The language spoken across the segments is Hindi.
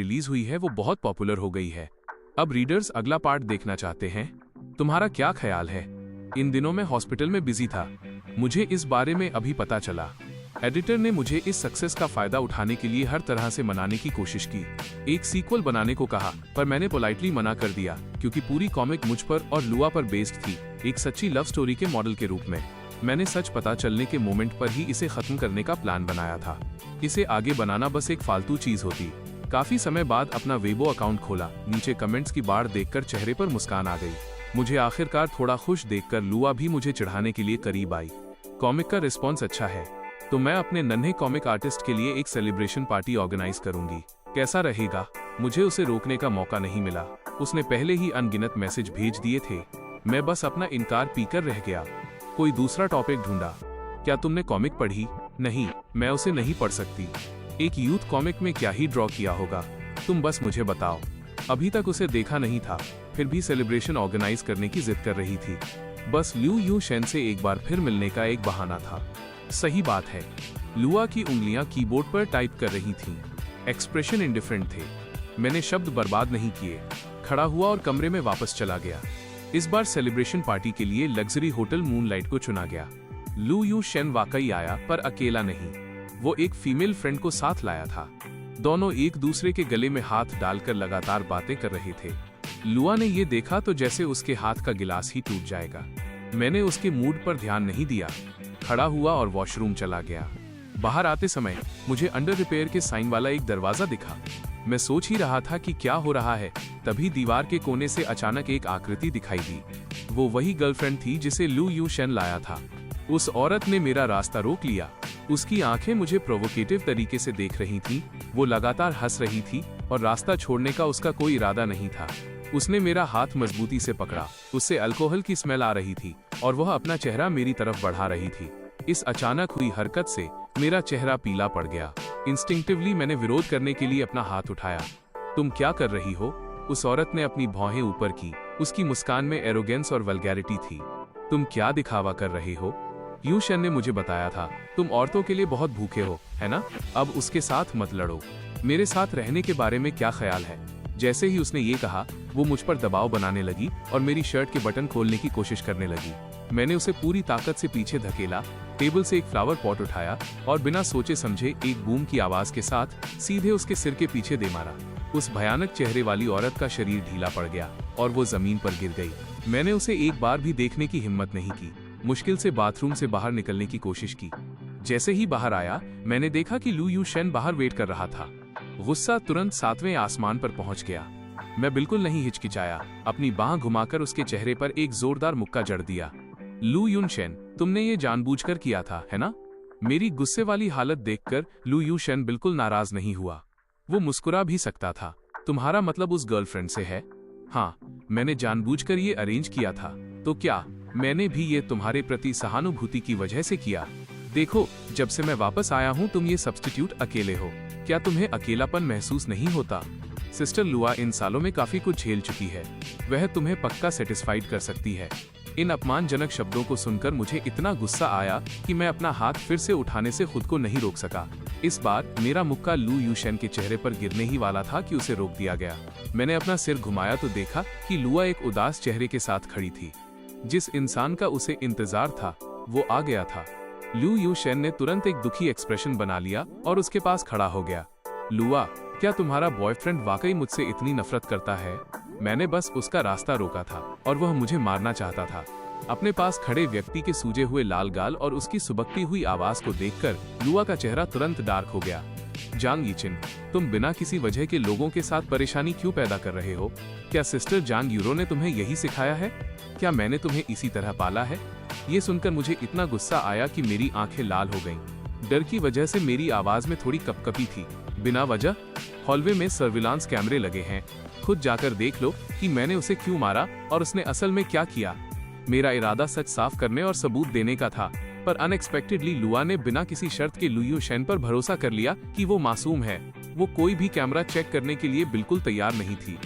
रिलीज हुई है वो बहुत पॉपुलर हो गई है। अब रीडर्स अगला पार्ट देखना चाहते हैं। तुम्हारा क्या ख्याल है? इन दिनों मैं हॉस्पिटल में बिजी था, मुझे इस बारे में अभी पता चला। एडिटर ने मुझे इस सक्सेस का फायदा उठाने के लिए हर तरह से मनाने की कोशिश की, एक सीक्वल बनाने को कहा, पर मैंने पोलाइटली मना कर दिया क्योंकि पूरी कॉमिक मुझ पर और लुआ पर बेस्ड थी, एक सच्ची लव स्टोरी के मॉडल के रूप में। मैंने सच पता चलने के मोमेंट पर ही इसे खत्म करने का प्लान बनाया था। इसे आगे बनाना बस एक फालतू चीज होती। काफी समय बाद अपना वेबो अकाउंट खोला, नीचे कमेंट्स की बाढ़ देखकर चेहरे पर मुस्कान आ गई। मुझे आखिरकार थोड़ा खुश देखकर लुआ भी मुझे चिढ़ाने के लिए करीब आई। कॉमिक का रिस्पॉन्स अच्छा है तो मैं अपने नन्हे कॉमिक आर्टिस्ट के लिए एक सेलिब्रेशन पार्टी ऑर्गेनाइज करूंगी। कैसा रहेगा? मुझे उसे रोकने का मौका नहीं मिला, उसने पहले ही अनगिनत मैसेज भेज दिए थे। मैं बस अपना इनकार पीकर रह गया। कोई दूसरा टॉपिक ढूंढा। क्या तुमने कॉमिक पढ़ी? नहीं, मैं उसे नहीं पढ़ सकती। एक यूथ कॉमिक में क्या ही ड्रॉ किया होगा, तुम बस मुझे बताओ। अभी तक उसे देखा नहीं था, फिर भी सेलिब्रेशन ऑर्गेनाइज करने की जिद कर रही थी। बस लिू यू शेन से एक बार फिर मिलने का एक बहाना था। सही बात है। लुआ की उंगलियां कीबोर्ड पर टाइप कर रही थीं। एक्सप्रेशन इंडिफरेंट थे। मैंने शब्द बर्बाद नहीं किए, खड़ा हुआ और कमरे में वापस चला गया। इस बार सेलिब्रेशन पार्टी के लिए लग्जरी होटल मूनलाइट को चुना गया। लू यू शेन वाकई आया, पर अकेला नहीं, वो एक फीमेल फ्रेंड को साथ लाया था। दोनों एक दूसरे के गले में हाथ डालकर लगातार बातें कर रहे थे। लुआ ने ये देखा तो जैसे उसके हाथ का गिलास ही टूट जाएगा। मैंने उसके मूड पर ध्यान नहीं दिया, खड़ा हुआ और वॉशरूम चला गया। बाहर आते समय मुझे अंडर रिपेयर के साइन वाला एक दरवाजा दिखा। मैं सोच ही रहा था कि क्या हो रहा है, तभी दीवार के कोने से अचानक एक आकृति दिखाई दी। वो वही गर्लफ्रेंड थी जिसे लू यू शेन लाया था। उस औरत ने मेरा रास्ता रोक लिया। उसकी आंखें मुझे प्रोवोकेटिव तरीके से देख रही थीं। वो लगातार हंस रही थी और रास्ता छोड़ने का उसका कोई इरादा नहीं था। उसने मेरा हाथ मजबूती से पकड़ा। उससे अल्कोहल की स्मेल आ रही थी और वह अपना चेहरा मेरी तरफ बढ़ा रही थी। इस अचानक हुई हरकत से मेरा चेहरा पीला पड़ गया। इंस्टिंक्टिवली मैंने विरोध करने के लिए अपना हाथ उठाया। तुम क्या कर रही हो? उस औरत ने अपनी भौहें ऊपर की। उसकी मुस्कान में एरोगेंस और वल्गैरिटी थी। तुम क्या दिखावा कर रहे हो? यू शेन ने मुझे बताया था, तुम औरतों के लिए बहुत भूखे हो, है ना? अब उसके साथ मत लड़ो। मेरे साथ रहने के बारे में क्या ख्याल है? जैसे ही उसने ये कहा, वो मुझ पर दबाव बनाने लगी और मेरी शर्ट के बटन खोलने की कोशिश करने लगी। मैंने उसे पूरी ताकत से पीछे धकेला, टेबल से एक फ्लावर पॉट उठाया और बिना सोचे समझे एक बूम की आवाज के साथ सीधे उसके सिर के पीछे दे मारा। उस भयानक चेहरे वाली औरत का शरीर ढीला पड़ गया और वो जमीन पर गिर गई। मैंने उसे एक बार भी देखने की हिम्मत नहीं की। मुश्किल से बाथरूम से बाहर निकलने की कोशिश की। जैसे ही बाहर आया, मैंने देखा कि लू यू शेन बाहर वेट कर रहा था। गुस्सा तुरंत 7वें आसमान पर पहुंच गया। मैं बिल्कुल नहीं हिचकिचाया, अपनी बांह घुमाकर उसके चेहरे पर एक जोरदार मुक्का जड़ दिया। लू यून शेन, तुमने ये जानबूझकर किया था, है ना? मेरी गुस्से वाली हालत देखकर लू यू शेन बिल्कुल नाराज नहीं हुआ। वो मुस्कुरा भी सकता था। तुम्हारा मतलब उस गर्लफ्रेंड से है? हाँ, मैंने जानबूझकर ये अरेंज किया था। तो क्या मैंने भी ये तुम्हारे प्रति सहानुभूति की वजह से किया? देखो, जब से मैं वापस आया हूँ तुम ये सब्स्टिट्यूट अकेले हो। क्या तुम्हें अकेलापन महसूस नहीं होता? सिस्टर लुआ इन सालों में काफी कुछ झेल चुकी है। वह तुम्हें पक्का सेटिस्फाइड कर सकती है। इन अपमानजनक शब्दों को सुनकर मुझे इतना गुस्सा आया कि मैं अपना हाथ फिर से उठाने से खुद को नहीं रोक सका। इस बार मेरा मुक्का लू यू शेन के चेहरे पर गिरने ही वाला था कि उसे रोक दिया गया। मैंने अपना सिर घुमाया तो देखा कि लुआ एक उदास चेहरे के साथ खड़ी थी। जिस इंसान का उसे इंतजार था वो आ गया था। लू यू शेन ने तुरंत एक दुखी एक्सप्रेशन बना लिया और उसके पास खड़ा हो गया। लुआ, क्या तुम्हारा बॉयफ्रेंड वाकई मुझसे इतनी नफरत करता है? मैंने बस उसका रास्ता रोका था और वह मुझे मारना चाहता था। अपने पास खड़े व्यक्ति के सूजे हुए लाल गाल और उसकी सुबकती हुई आवाज को देखकर लुआ का चेहरा तुरंत डार्क हो गया। जांग यीचिन, तुम बिना किसी वजह के लोगों के साथ परेशानी क्यों पैदा कर रहे हो? क्या सिस्टर जांग यूरो ने तुम्हें यही सिखाया है? क्या मैंने तुम्हें इसी तरह पाला है? ये सुनकर मुझे इतना गुस्सा आया कि मेरी आंखें लाल हो गईं। डर की वजह से मेरी आवाज में थोड़ी कपकपी थी। बिना वजह? हॉलवे में सर्विलांस कैमरे लगे हैं। खुद जाकर देख लो कि मैंने उसे क्यों मारा और उसने असल में क्या किया। मेरा इरादा सच साफ करने और सबूत देने का था, पर अनएक्सपेक्टेडली लुआ ने बिना किसी शर्त के लू यू शेन पर भरोसा कर लिया कि वो मासूम है। वो कोई भी कैमरा चेक करने के लिए बिल्कुल तैयार नहीं थी।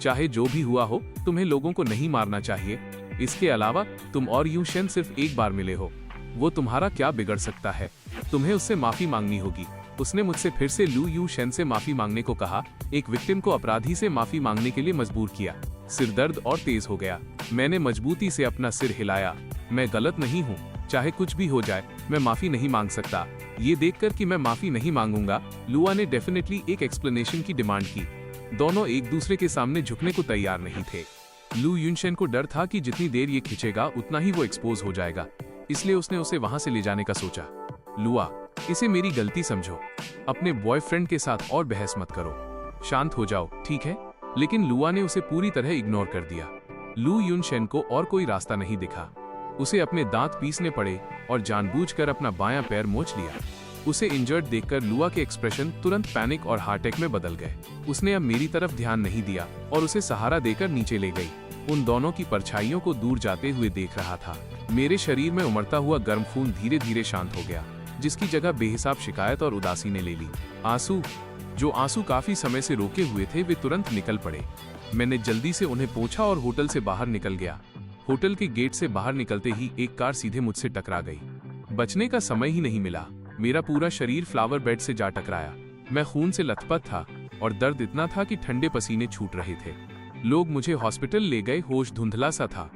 चाहे जो भी हुआ हो, तुम्हें लोगों को नहीं मारना चाहिए। इसके अलावा तुम और यू शेन सिर्फ एक बार मिले हो। वो तुम्हारा क्या बिगड़ सकता है? तुम्हें उससे माफी मांगनी होगी। उसने मुझसे फिर से लू यू शेन से माफी मांगने को कहा, एक विक्टिम को अपराधी से माफी मांगने के लिए मजबूर किया। सिर दर्द और तेज हो गया। मैंने मजबूती से अपना सिर हिलाया। मैं गलत नहीं हूँ, चाहे कुछ भी हो जाए, मैं माफी नहीं मांग सकता। ये देखकर कि मैं माफी नहीं मांगूंगा, लुआ ने डेफिनेटली एक एक्सप्लेनेशन की डिमांड की। दोनों एक दूसरे के सामने झुकने को तैयार नहीं थे। लू युनशेन को डर था कि जितनी देर ये खिंचेगा उतना ही वो एक्सपोज हो जाएगा, इसलिए उसने उसे वहां से ले जाने का सोचा। लुआ, इसे मेरी गलती समझो, अपने बॉयफ्रेंड के साथ और बहस मत करो, शांत हो जाओ, ठीक है? लेकिन लुआ ने उसे पूरी तरह इग्नोर कर दिया। लू युनशेन को और कोई रास्ता नहीं दिखा। उसे अपने दांत पीसने पड़े और जानबूझकर अपना बायां पैर मोच लिया। उसे इंजर्ड देखकर लुआ के एक्सप्रेशन तुरंत पैनिक और हार्ट अटैक में बदल गए। उसने अब मेरी तरफ ध्यान नहीं दिया और उसे सहारा देकर नीचे ले गई। उन दोनों की परछाइयों को दूर जाते हुए देख रहा था। मेरे शरीर में उमड़ता हुआ गर्म खून धीरे धीरे शांत हो गया, जिसकी जगह बेहिसाब शिकायत और उदासी ने ले ली। जो आंसू काफी समय से रोके हुए थे, वे तुरंत निकल पड़े। मैंने जल्दी से उन्हें पोंछा और होटल से बाहर निकल गया। होटल के गेट से बाहर निकलते ही एक कार सीधे मुझसे टकरा गई। बचने का समय ही नहीं मिला। मेरा पूरा शरीर फ्लावर बेड से जा टकराया। मैं खून से लथपथ था और दर्द इतना था कि ठंडे पसीने छूट रहे थे। लोग मुझे हॉस्पिटल ले गए। होश धुंधला सा था।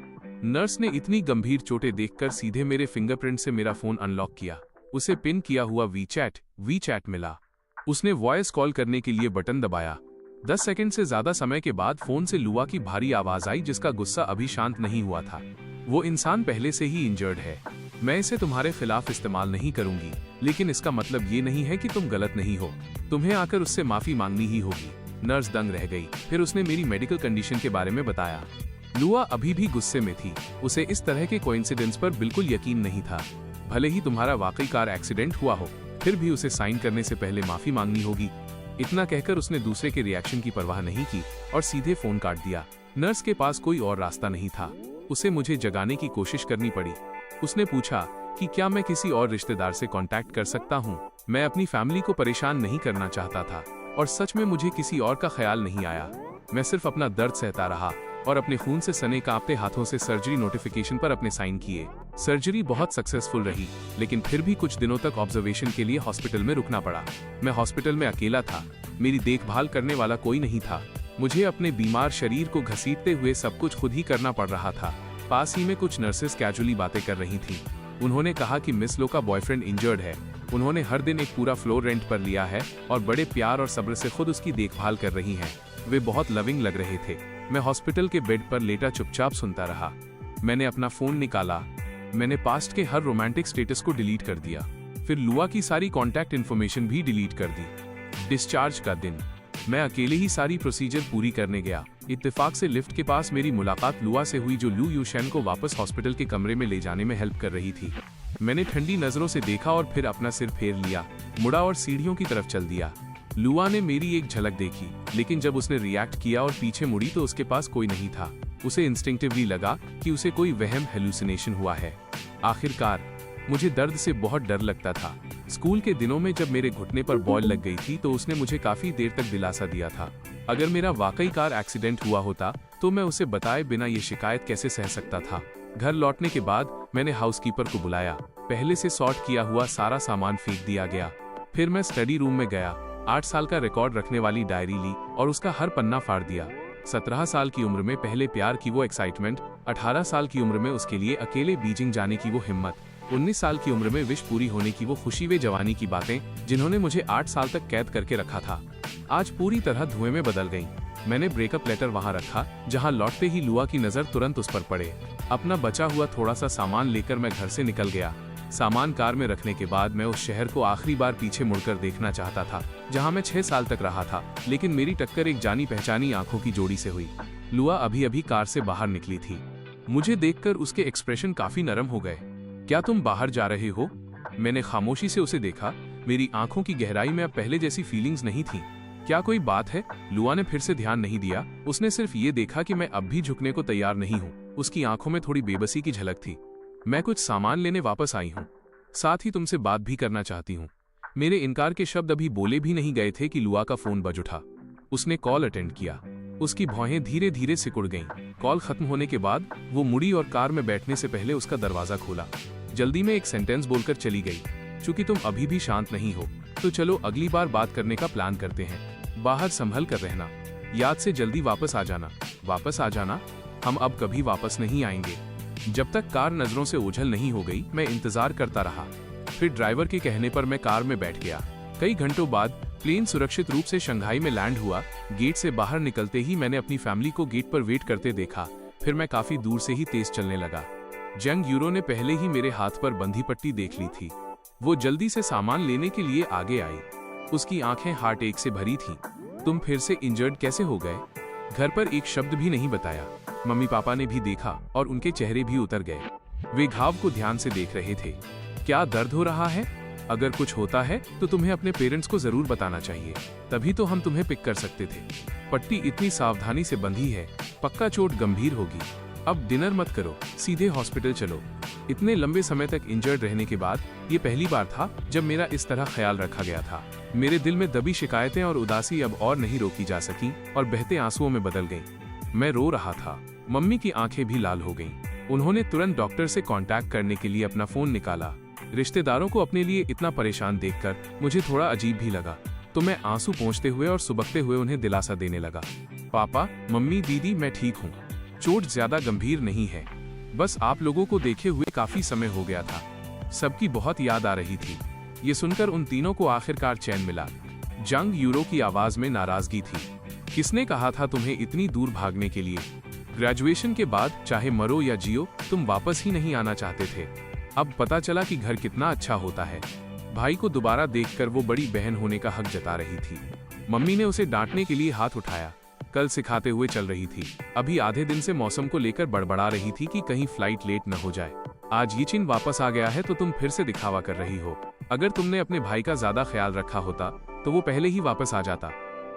नर्स ने इतनी गंभीर चोटें देखकर सीधे मेरे फिंगरप्रिंट से मेरा फोन अनलॉक किया। उसे पिन किया हुआ वीचैट मिला। उसने वॉइस कॉल करने के लिए बटन दबाया। 10 सेकंड से ज्यादा समय के बाद फोन से लुआ की भारी आवाज आई, जिसका गुस्सा अभी शांत नहीं हुआ था। वो इंसान पहले से ही इंजर्ड है। मैं इसे तुम्हारे खिलाफ इस्तेमाल नहीं करूंगी, लेकिन इसका मतलब ये नहीं है कि तुम गलत नहीं हो। तुम्हें आकर उससे माफी मांगनी ही होगी। नर्स दंग रह गई। फिर उसने मेरी मेडिकल कंडीशन के बारे में बताया। लुआ अभी भी गुस्से में थी। उसे इस तरह के कोइंसिडेंस पर बिल्कुल यकीन नहीं था। भले ही तुम्हारा वाकई कार एक्सीडेंट हुआ हो, फिर भी उसे साइन करने से पहले माफी मांगनी होगी। इतना कहकर उसने दूसरे के रिएक्शन की परवाह नहीं की और सीधे फोन काट दिया। नर्स के पास कोई और रास्ता नहीं था। उसे मुझे जगाने की कोशिश करनी पड़ी। उसने पूछा कि क्या मैं किसी और रिश्तेदार से कांटेक्ट कर सकता हूं। मैं अपनी फैमिली को परेशान नहीं करना चाहता था और सच में मुझे किसी और का ख्याल नहीं आया। मैं सिर्फ अपना दर्द सहता रहा और अपने खून से सने कांपते हाथों से सर्जरी नोटिफिकेशन पर अपने साइन किए। सर्जरी बहुत सक्सेसफुल रही, लेकिन फिर भी कुछ दिनों तक ऑब्जर्वेशन के लिए हॉस्पिटल में रुकना पड़ा। मैं हॉस्पिटल में अकेला था। मेरी देखभाल करने वाला कोई नहीं था। मुझे अपने बीमार शरीर को घसीटते हुए सब कुछ खुद ही करना पड़ रहा था। पास ही में कुछ नर्सेस कैजुअली बातें कर रही थीं। उन्होंने कहा कि मिस लो का बॉयफ्रेंड इंजर्ड है। उन्होंने हर दिन एक पूरा फ्लोर रेंट पर लिया है और बड़े प्यार और सब्र से खुद उसकी देखभाल कर रही हैं। वे बहुत लविंग लग रहे थे। मैं हॉस्पिटल के बेड पर लेटा चुपचाप सुनता रहा। मैंने अपना फोन निकाला। मैंने पास्ट के हर रोमांटिक स्टेटस को डिलीट कर दिया। फिर लुआ की सारी कॉन्टैक्ट इन्फॉर्मेशन भी डिलीट कर दी। डिस्चार्ज का दिन। मैं अकेले ही सारी प्रोसीजर पूरी करने गया। इत्तेफाक से लिफ्ट के पास मेरी मुलाकात लुआ से हुई, जो लू युशेन को वापस हॉस्पिटल के कमरे में ले जाने में हेल्प कर रही थी। मैंने ठंडी नजरों से देखा और फिर अपना सिर फेर लिया, मुड़ा और सीढ़ियों की तरफ चल दिया। लुआ ने मेरी एक झलक देखी, लेकिन जब उसने रिएक्ट किया और पीछे मुड़ी तो उसके पास कोई नहीं था। उसे इंस्टिंक्टिवली लगा कि उसे कोई वहम हेलुसिनेशन हुआ है। आखिरकार मुझे दर्द से बहुत डर लगता था। स्कूल के दिनों में जब मेरे घुटने पर बॉल लग गई थी तो उसने मुझे काफी देर तक दिलासा दिया था। अगर मेरा वाकई कार एक्सीडेंट हुआ होता तो मैं उसे बताए बिना ये शिकायत कैसे सह सकता था। घर लौटने के बाद मैंने हाउसकीपर को बुलाया। पहले से सॉर्ट किया हुआ सारा सामान फेंक दिया गया। फिर मैं स्टडी रूम में गया, 8 साल का रिकॉर्ड रखने वाली डायरी ली और उसका हर पन्ना फाड़ दिया। 17 साल की उम्र में पहले प्यार की वो एक्साइटमेंट, 18 साल की उम्र में उसके लिए अकेले बीजिंग जाने की वो हिम्मत, 19 साल की उम्र में विश पूरी होने की वो खुशी, वे जवानी की बातें जिन्होंने मुझे 8 साल तक कैद करके रखा था, आज पूरी तरह धुएं में बदल गईं। मैंने ब्रेकअप लेटर वहां रखा, जहां लौटते ही लुआ की नजर तुरंत उस पर पड़े। अपना बचा हुआ थोड़ा सा सामान लेकर मैं घर से निकल गया। सामान कार में रखने के बाद मैं उस शहर को आखिरी बार पीछे मुड़कर देखना चाहता था, जहां मैं 6 साल तक रहा था, लेकिन मेरी टक्कर एक जानी पहचानी आंखों की जोड़ी से हुई। लुआ अभी अभी कार से बाहर निकली थी। मुझे देखकर उसके एक्सप्रेशन काफी नरम हो गए। क्या तुम बाहर जा रहे हो? मैंने खामोशी से उसे देखा। मेरी आंखों की गहराई में अब पहले जैसी फीलिंग्स नहीं थी। क्या कोई बात है? लुआ ने फिर से ध्यान नहीं दिया। उसने सिर्फ ये देखा कि मैं अब भी झुकने को तैयार नहीं हूँ। उसकी आंखों में थोड़ी बेबसी की झलक थी। मैं कुछ सामान लेने वापस आई हूँ, साथ ही तुमसे बात भी करना चाहती हूँ। मेरे इनकार के शब्द अभी बोले भी नहीं गए थे कि लुआ का फोन बज उठा। उसने कॉल अटेंड किया। उसकी भौहें धीरे धीरे सिकुड़ गईं। कॉल खत्म होने के बाद वो मुड़ी और कार में बैठने से पहले उसका दरवाजा खोला। जल्दी में एक सेंटेंस बोलकर चली गई। चूंकि तुम अभी भी शांत नहीं हो, तो चलो अगली बार बात करने का प्लान करते हैं। बाहर संभल कर रहना, याद से जल्दी वापस आ जाना। वापस आ जाना? हम अब कभी वापस नहीं आएंगे। जब तक कार नजरों से ओझल नहीं हो गई, मैं इंतजार करता रहा। फिर ड्राइवर के कहने पर मैं कार में बैठ गया। कई घंटों बाद प्लेन सुरक्षित रूप से शंघाई में लैंड हुआ। गेट से बाहर निकलते ही मैंने अपनी फैमिली को गेट पर वेट करते देखा। फिर मैं काफी दूर से ही तेज चलने लगा। जंग यूरो ने पहले ही मेरे हाथ पर बंधी पट्टी देख ली थी। वो जल्दी से सामान लेने के लिए आगे आई। उसकी आंखें हार्ट एक से भरी थीं। तुम फिर से इंजर्ड कैसे हो गए? घर पर एक शब्द भी नहीं बताया। मम्मी पापा ने भी देखा और उनके चेहरे भी उतर गए। वे घाव को ध्यान से देख रहे थे। क्या दर्द हो रहा है? अगर कुछ होता है तो तुम्हें अपने पेरेंट्स को जरूर बताना चाहिए, तभी तो हम तुम्हें पिक कर सकते थे। पट्टी इतनी सावधानी से बंधी है, पक्का चोट गंभीर होगी। अब डिनर मत करो, सीधे हॉस्पिटल चलो। इतने लंबे समय तक इंजर्ड रहने के बाद ये पहली बार था जब मेरा इस तरह ख्याल रखा गया था। मेरे दिल में दबी शिकायतें और उदासी अब और नहीं रोकी जा सकी और बहते आंसुओं में बदल गईं। मैं रो रहा था। मम्मी की आंखें भी लाल हो गईं। उन्होंने तुरंत डॉक्टर से कांटेक्ट करने के लिए अपना फोन निकाला। रिश्तेदारों को अपने लिए इतना परेशान देखकर मुझे थोड़ा अजीब भी लगा, तो मैं आंसू पोंछते हुए और सुबकते हुए उन्हें दिलासा देने लगा। पापा, मम्मी, दीदी, मैं ठीक हूँ। चोट ज्यादा गंभीर नहीं है, बस आप लोगों को देखे हुए काफी समय हो गया था। सबकी बहुत याद आ रही थी। ये सुनकर उन तीनों को आखिरकार चैन मिला। जंग यूरो की आवाज में नाराजगी थी। किसने कहा था तुम्हें इतनी दूर भागने के लिए? ग्रेजुएशन के बाद चाहे मरो या जियो, तुम वापस ही नहीं आना चाहते थे। अब पता चला कि घर कितना अच्छा होता है। भाई को दोबारा देखकर वो बड़ी बहन होने का हक जता रही थी। मम्मी ने उसे डांटने के लिए हाथ उठाया। कल सिखाते हुए चल रही थी। अभी आधे दिन से मौसम को लेकर बड़बड़ा रही थी कि कहीं फ्लाइट लेट न हो जाए। आज ये चिन वापस आ गया है तो तुम फिर से दिखावा कर रही हो। अगर तुमने अपने भाई का ज्यादा ख्याल रखा होता तो वो पहले ही वापस आ जाता।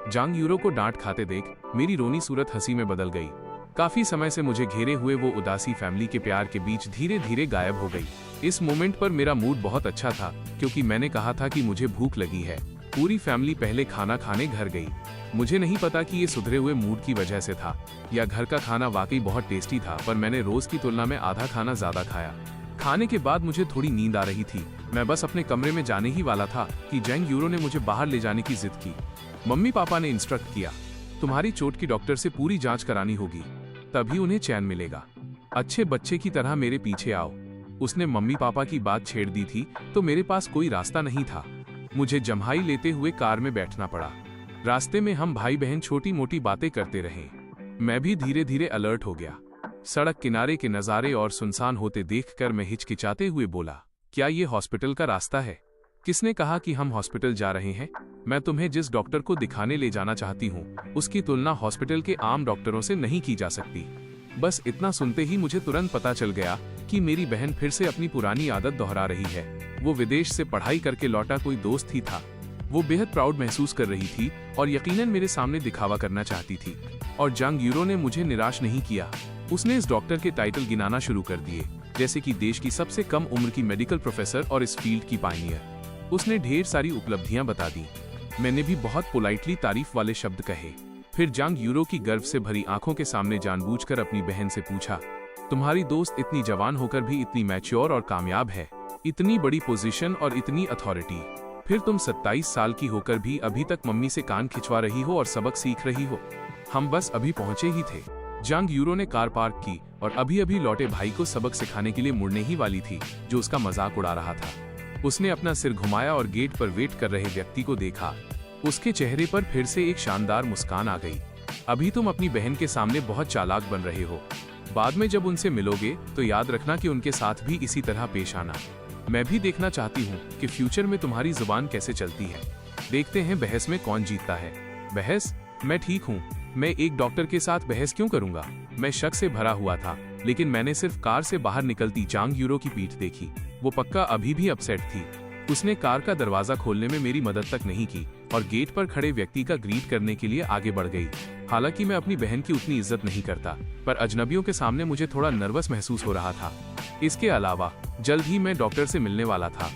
जंग यूरो को डांट खाते देख मेरी रोनी सूरत हंसी में बदल गई। काफी समय से मुझे घेरे हुए वो उदासी फैमिली के प्यार के बीच धीरे धीरे गायब हो गई। इस मोमेंट पर मेरा मूड बहुत अच्छा था, क्योंकि मैंने कहा था कि मुझे भूख लगी है। पूरी फैमिली पहले खाना खाने घर गई। मुझे नहीं पता कि ये सुधरे हुए मूड की वजह से था या घर का खाना वाकई बहुत टेस्टी था, पर मैंने रोज की तुलना में आधा खाना ज्यादा खाया। खाने के बाद मुझे थोड़ी नींद आ रही थी। मैं बस अपने कमरे में जाने ही वाला था कि जंग यूरो ने मुझे बाहर ले जाने की जिद की। मम्मी पापा ने इंस्ट्रक्ट किया, तुम्हारी चोट की डॉक्टर से पूरी जांच करानी होगी, तभी उन्हें चैन मिलेगा। अच्छे बच्चे की तरह मेरे पीछे आओ। उसने मम्मी पापा की बात छेड़ दी थी तो मेरे पास कोई रास्ता नहीं था। मुझे जम्हाई लेते हुए कार में बैठना पड़ा। रास्ते में हम भाई बहन छोटी मोटी बातें करते रहे। मैं भी धीरे धीरे अलर्ट हो गया। सड़क किनारे के नज़ारे और सुनसान होते देखकर मैं हिचकिचाते हुए बोला, क्या ये हॉस्पिटल का रास्ता है? किसने कहा कि हम हॉस्पिटल जा रहे हैं? मैं तुम्हें जिस डॉक्टर को दिखाने ले जाना चाहती हूँ उसकी तुलना हॉस्पिटल के आम डॉक्टरों से नहीं की जा सकती। बस इतना सुनते ही मुझे तुरंत पता चल गया कि मेरी बहन फिर से अपनी पुरानी आदत दोहरा रही है। वो विदेश से पढ़ाई करके लौटा कोई दोस्त ही था। वो बेहद प्राउड महसूस कर रही थी और यकीनन मेरे सामने दिखावा करना चाहती थी। और जंग यूरो ने मुझे निराश नहीं किया। उसने इस डॉक्टर के टाइटल गिनाना शुरू कर दिए, जैसे कि देश की सबसे कम उम्र की मेडिकल प्रोफेसर और इस फील्ड की पायनियर। उसने ढेर सारी उपलब्धियां बता दी। मैंने भी बहुत पोलाइटली तारीफ वाले शब्द कहे। फिर जंग यूरो की गर्व से भरी आंखों के सामने जानबूझकर अपनी बहन से पूछा, तुम्हारी दोस्त इतनी जवान होकर भी इतनी मैच्योर और कामयाब है, इतनी बड़ी पोजीशन और इतनी अथॉरिटी, फिर तुम 27 साल की होकर भी अभी तक मम्मी से कान खिंचवा रही हो और सबक सीख रही हो। हम बस अभी पहुंचे ही थे। जंग यूरो ने कार पार्क की और अभी अभी लौटे भाई को सबक सिखाने के लिए मुड़ने ही वाली थी, जो उसका मजाक उड़ा रहा था। उसने अपना सिर घुमाया और गेट पर वेट कर रहे व्यक्ति को देखा। उसके चेहरे पर फिर से एक शानदार मुस्कान आ गई। अभी तुम अपनी बहन के सामने बहुत चालाक बन रहे हो। बाद में जब उनसे मिलोगे तो याद रखना कि उनके साथ भी इसी तरह पेश आना। मैं भी देखना चाहती हूँ कि फ्यूचर में तुम्हारी जुबान कैसे चलती है। देखते हैं बहस में कौन जीतता है। बहस? मैं ठीक हूँ। मैं एक डॉक्टर के साथ बहस क्यों करूंगा? मैं शक से भरा हुआ था, लेकिन मैंने सिर्फ कार से बाहर निकलती जंग यूरो की पीठ देखी। वो पक्का अभी भी अपसेट थी। उसने कार का दरवाजा खोलने में मेरी मदद तक नहीं की और गेट पर खड़े व्यक्ति का ग्रीट करने के लिए आगे बढ़ गई। हालांकि मैं अपनी बहन की उतनी इज्जत नहीं करता, पर अजनबियों के सामने मुझे थोड़ा नर्वस महसूस हो रहा था। इसके अलावा जल्द ही मैं डॉक्टर से मिलने वाला था।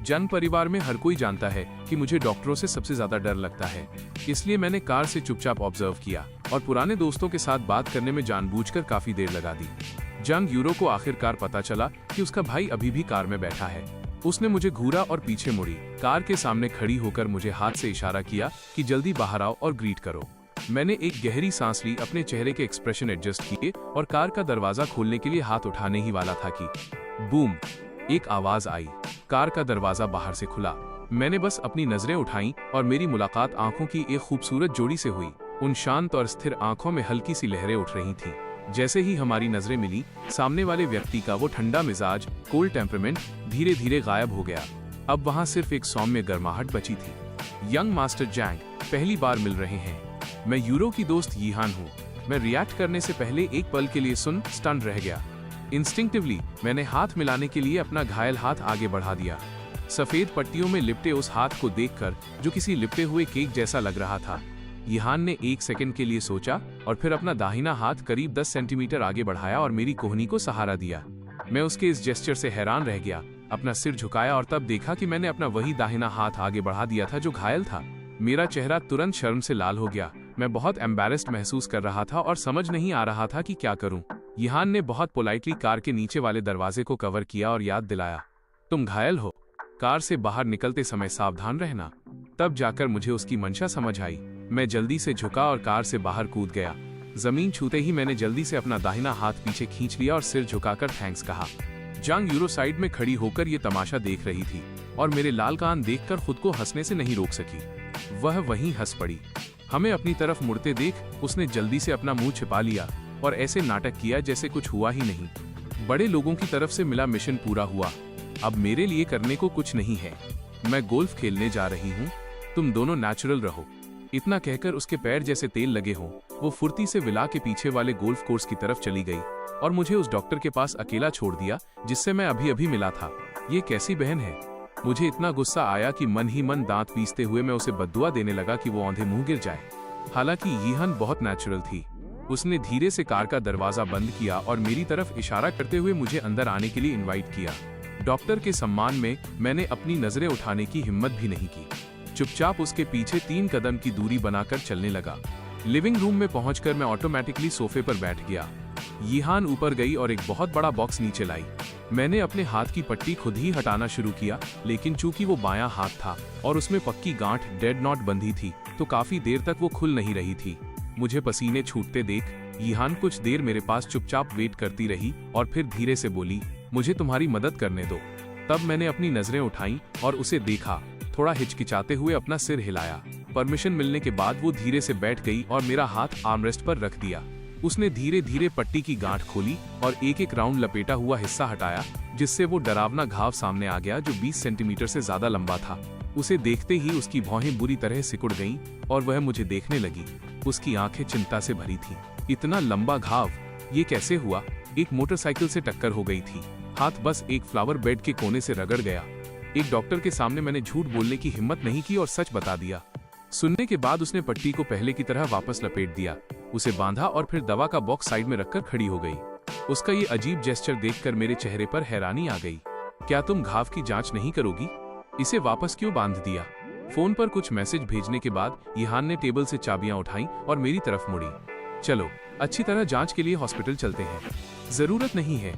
जन परिवार में हर कोई जानता है कि मुझे डॉक्टरों से सबसे ज्यादा डर लगता है, इसलिए मैंने कार से चुपचाप ऑब्जर्व किया और पुराने दोस्तों के साथ बात करने में जानबूझकर काफी देर लगा दी। जंग यूरो को आखिरकार पता चला कि उसका भाई अभी भी कार में बैठा है। उसने मुझे घूरा और पीछे मुड़ी। कार के सामने खड़ी होकर मुझे हाथ से इशारा किया कि जल्दी बाहर आओ और ग्रीट करो। मैंने एक गहरी सांस ली, अपने चेहरे के एक्सप्रेशन एडजस्ट किए और कार का दरवाजा खोलने के लिए हाथ उठाने ही वाला था कि बूम, एक आवाज आई। कार का दरवाजा बाहर से खुला। मैंने बस अपनी नजरें उठाईं और मेरी मुलाकात आंखों की एक खूबसूरत जोड़ी से हुई। उन शांत और स्थिर आंखों में हल्की सी लहरें उठ रही थीं। जैसे ही हमारी नजरें मिली, सामने वाले व्यक्ति का वो ठंडा मिजाज, कोल्ड टेम्परामेंट धीरे धीरे गायब हो गया। अब वहां सिर्फ एक सौम्य गर्माहट बची थी। यंग मास्टर जैंग, पहली बार मिल रहे हैं। मैं यूरो की दोस्त यीहान हूँ। मैं रिएक्ट करने से पहले एक पल के लिए स्टन रह गया। इंस्टिंक्टिवली मैंने हाथ मिलाने के लिए अपना घायल हाथ आगे बढ़ा दिया। सफेद पट्टियों में लिपटे उस हाथ को देखकर, जो किसी लिपटे हुए केक जैसा लग रहा था, यीहान ने एक सेकंड के लिए सोचा और फिर अपना दाहिना हाथ करीब 10 सेंटीमीटर आगे बढ़ाया और मेरी कोहनी को सहारा दिया। मैं उसके इस जेस्चर से हैरान रह गया, अपना सिर झुकाया और तब देखा कि मैंने अपना वही दाहिना हाथ आगे बढ़ा दिया था जो घायल था। मेरा चेहरा तुरंत शर्म से लाल हो गया। मैं बहुत एम्बैरेस्ड महसूस कर रहा था और समझ नहीं आ रहा था कि क्या करूं। यीहान ने बहुत पोलाइटली कार के नीचे वाले दरवाजे को कवर किया और याद दिलाया, तुम घायल हो, कार से बाहर निकलते समय सावधान रहना। तब जाकर मुझे उसकी मंशा समझ आई। मैं जल्दी से झुका और कार से बाहर कूद गया। जमीन छूते ही मैंने जल्दी से अपना दाहिना हाथ पीछे खींच लिया और सिर झुकाकर थैंक्स कहा। जंग यूरो साइड में खड़ी होकर ये तमाशा देख रही थी और मेरे लाल कान देखकर खुद को हंसने से नहीं रोक सकी। वह वहीं हंस पड़ी। हमें अपनी तरफ मुड़ते देख उसने जल्दी से अपना मुंह छिपा लिया और ऐसे नाटक किया जैसे कुछ हुआ ही नहीं। बड़े लोगों की तरफ से मिला मिशन पूरा हुआ। अब मेरे लिए करने को कुछ नहीं है। मैं गोल्फ खेलने जा रही हूँ, तुम दोनों नेचुरल रहो। इतना कहकर उसके पैर जैसे तेल लगे हों, वो फुर्ती से विला के पीछे वाले गोल्फ कोर्स की तरफ चली गई और मुझे उस डॉक्टर के पास अकेला छोड़ दिया जिससे मैं अभी अभी मिला था। ये कैसी बहन है। मुझे इतना गुस्सा आया कि मन ही मन दांत पीसते हुए मैं उसे बद्दुआ देने लगा कि वो औंधे मुंह गिर जाए। हालांकि यीहान बहुत नेचुरल थी। उसने धीरे से कार का दरवाजा बंद किया और मेरी तरफ इशारा करते हुए मुझे अंदर आने के लिए इनवाइट किया। डॉक्टर के सम्मान में मैंने अपनी नजरें उठाने की हिम्मत भी नहीं की। चुपचाप उसके पीछे 3 कदम की दूरी बनाकर चलने लगा। लिविंग रूम में पहुंचकर मैं ऑटोमेटिकली सोफे पर बैठ गया। यीहान ऊपर गई और एक बहुत बड़ा बॉक्स नीचे लाई। मैंने अपने हाथ की पट्टी खुद ही हटाना शुरू किया, लेकिन चूंकि वो बायां हाथ था और उसमें पक्की गांठ डेड नॉट बंधी थी, तो काफी देर तक वो खुल नहीं रही थी। मुझे पसीने छूटते देख यीहान कुछ देर मेरे पास चुपचाप वेट करती रही और फिर धीरे से बोली, मुझे तुम्हारी मदद करने दो। तब मैंने अपनी नजरें उठाई और उसे देखा। थोड़ा हिचकिचाते हुए अपना सिर हिलाया। परमिशन मिलने के बाद वो धीरे से बैठ गई और मेरा हाथ आर्मरेस्ट पर रख दिया। उसने धीरे धीरे पट्टी की गांठ खोली और एक एक राउंड लपेटा हुआ हिस्सा हटाया, जिससे वो डरावना घाव सामने आ गया जो 20 सेंटीमीटर से ज्यादा लंबा था। उसे देखते ही उसकी भौहें बुरी तरह सिकुड़ गईं और वह मुझे देखने लगी। उसकी आंखें चिंता से भरी थीं। इतना लंबा घाव, ये कैसे हुआ? एक मोटरसाइकिल से टक्कर हो गई थी। हाथ बस एक फ्लावर बेड के कोने से रगड़ गया। एक डॉक्टर के सामने मैंने झूठ बोलने की हिम्मत नहीं की और सच बता दिया। सुनने के बाद उसने पट्टी को पहले की तरह वापस लपेट दिया, उसे बांधा और फिर दवा का बॉक्स साइड में रखकर खड़ी हो गई। उसका ये अजीब जेस्चर देखकर मेरे चेहरे पर हैरानी आ गई। क्या तुम घाव की जांच नहीं करोगी? इसे वापस क्यों बांध दिया? फोन पर कुछ मैसेज भेजने के बाद यीहान ने टेबल से चाबियां उठाई और मेरी तरफ मुड़ी। चलो अच्छी तरह जांच के लिए हॉस्पिटल चलते हैं। जरूरत नहीं है,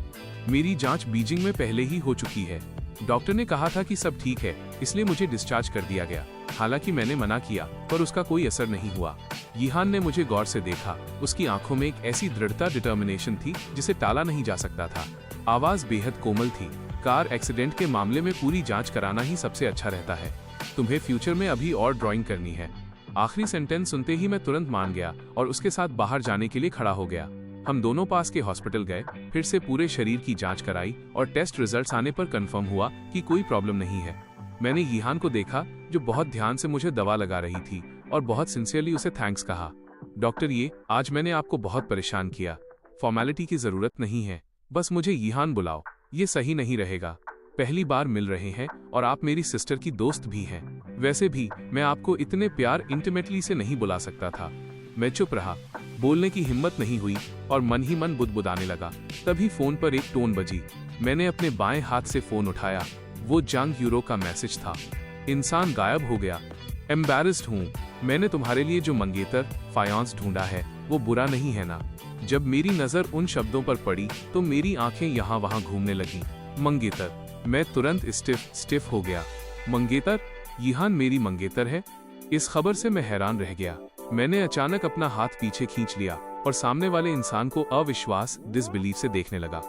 मेरी जांच बीजिंग में पहले ही हो चुकी है। डॉक्टर ने कहा था कि सब ठीक है, इसलिए मुझे डिस्चार्ज कर दिया गया। हालांकि मैंने मना किया, पर उसका कोई असर नहीं हुआ। यीहान ने मुझे गौर से देखा। उसकी आंखों में एक ऐसी दृढ़ता, डिटर्मिनेशन थी जिसे टाला नहीं जा सकता था। आवाज बेहद कोमल थी। कार एक्सीडेंट के मामले में पूरी जांच कराना ही सबसे अच्छा रहता है। तुम्हें फ्यूचर में अभी और ड्राइंग करनी है। आखिरी सेंटेंस सुनते ही मैं तुरंत मान गया और उसके साथ बाहर जाने के लिए खड़ा हो गया। हम दोनों पास के हॉस्पिटल गए, फिर से पूरे शरीर की जांच कराई और टेस्ट रिजल्ट्स आने पर कंफर्म हुआ कि कोई प्रॉब्लम नहीं है। मैंने यीहान को देखा जो बहुत ध्यान से मुझे दवा लगा रही थी और बहुत सिंसियरली उसे थैंक्स कहा। डॉक्टर, आज मैंने आपको बहुत परेशान किया। फॉर्मेलिटी की जरूरत नहीं है, बस मुझे यीहान बुलाओ। ये सही नहीं रहेगा। पहली बार मिल रहे हैं और आप मेरी सिस्टर की दोस्त भी हैं। वैसे भी मैं आपको इतने प्यार इंटीमेटली से नहीं बुला सकता था। मैं चुप रहा, बोलने की हिम्मत नहीं हुई और मन ही मन बुदबुदाने लगा। तभी फोन पर एक टोन बजी। मैंने अपने बाएं हाथ से फोन उठाया। वो जंग यूरो का मैसेज था। इंसान गायब हो गया। एम्बैरेस्ड हूँ। मैंने तुम्हारे लिए जो मंगेतर फायांस ढूंढा है वो बुरा नहीं है ना? जब मेरी नजर उन शब्दों पर पड़ी तो मेरी आंखें यहाँ वहाँ घूमने लगीं। मंगेतर, मैं तुरंत स्टिफ हो गया। मंगेतर, यीहान मेरी मंगेतर है? इस खबर से मैं हैरान रह गया। मैंने अचानक अपना हाथ पीछे खींच लिया और सामने वाले इंसान को अविश्वास डिसबिलीफ से देखने लगा।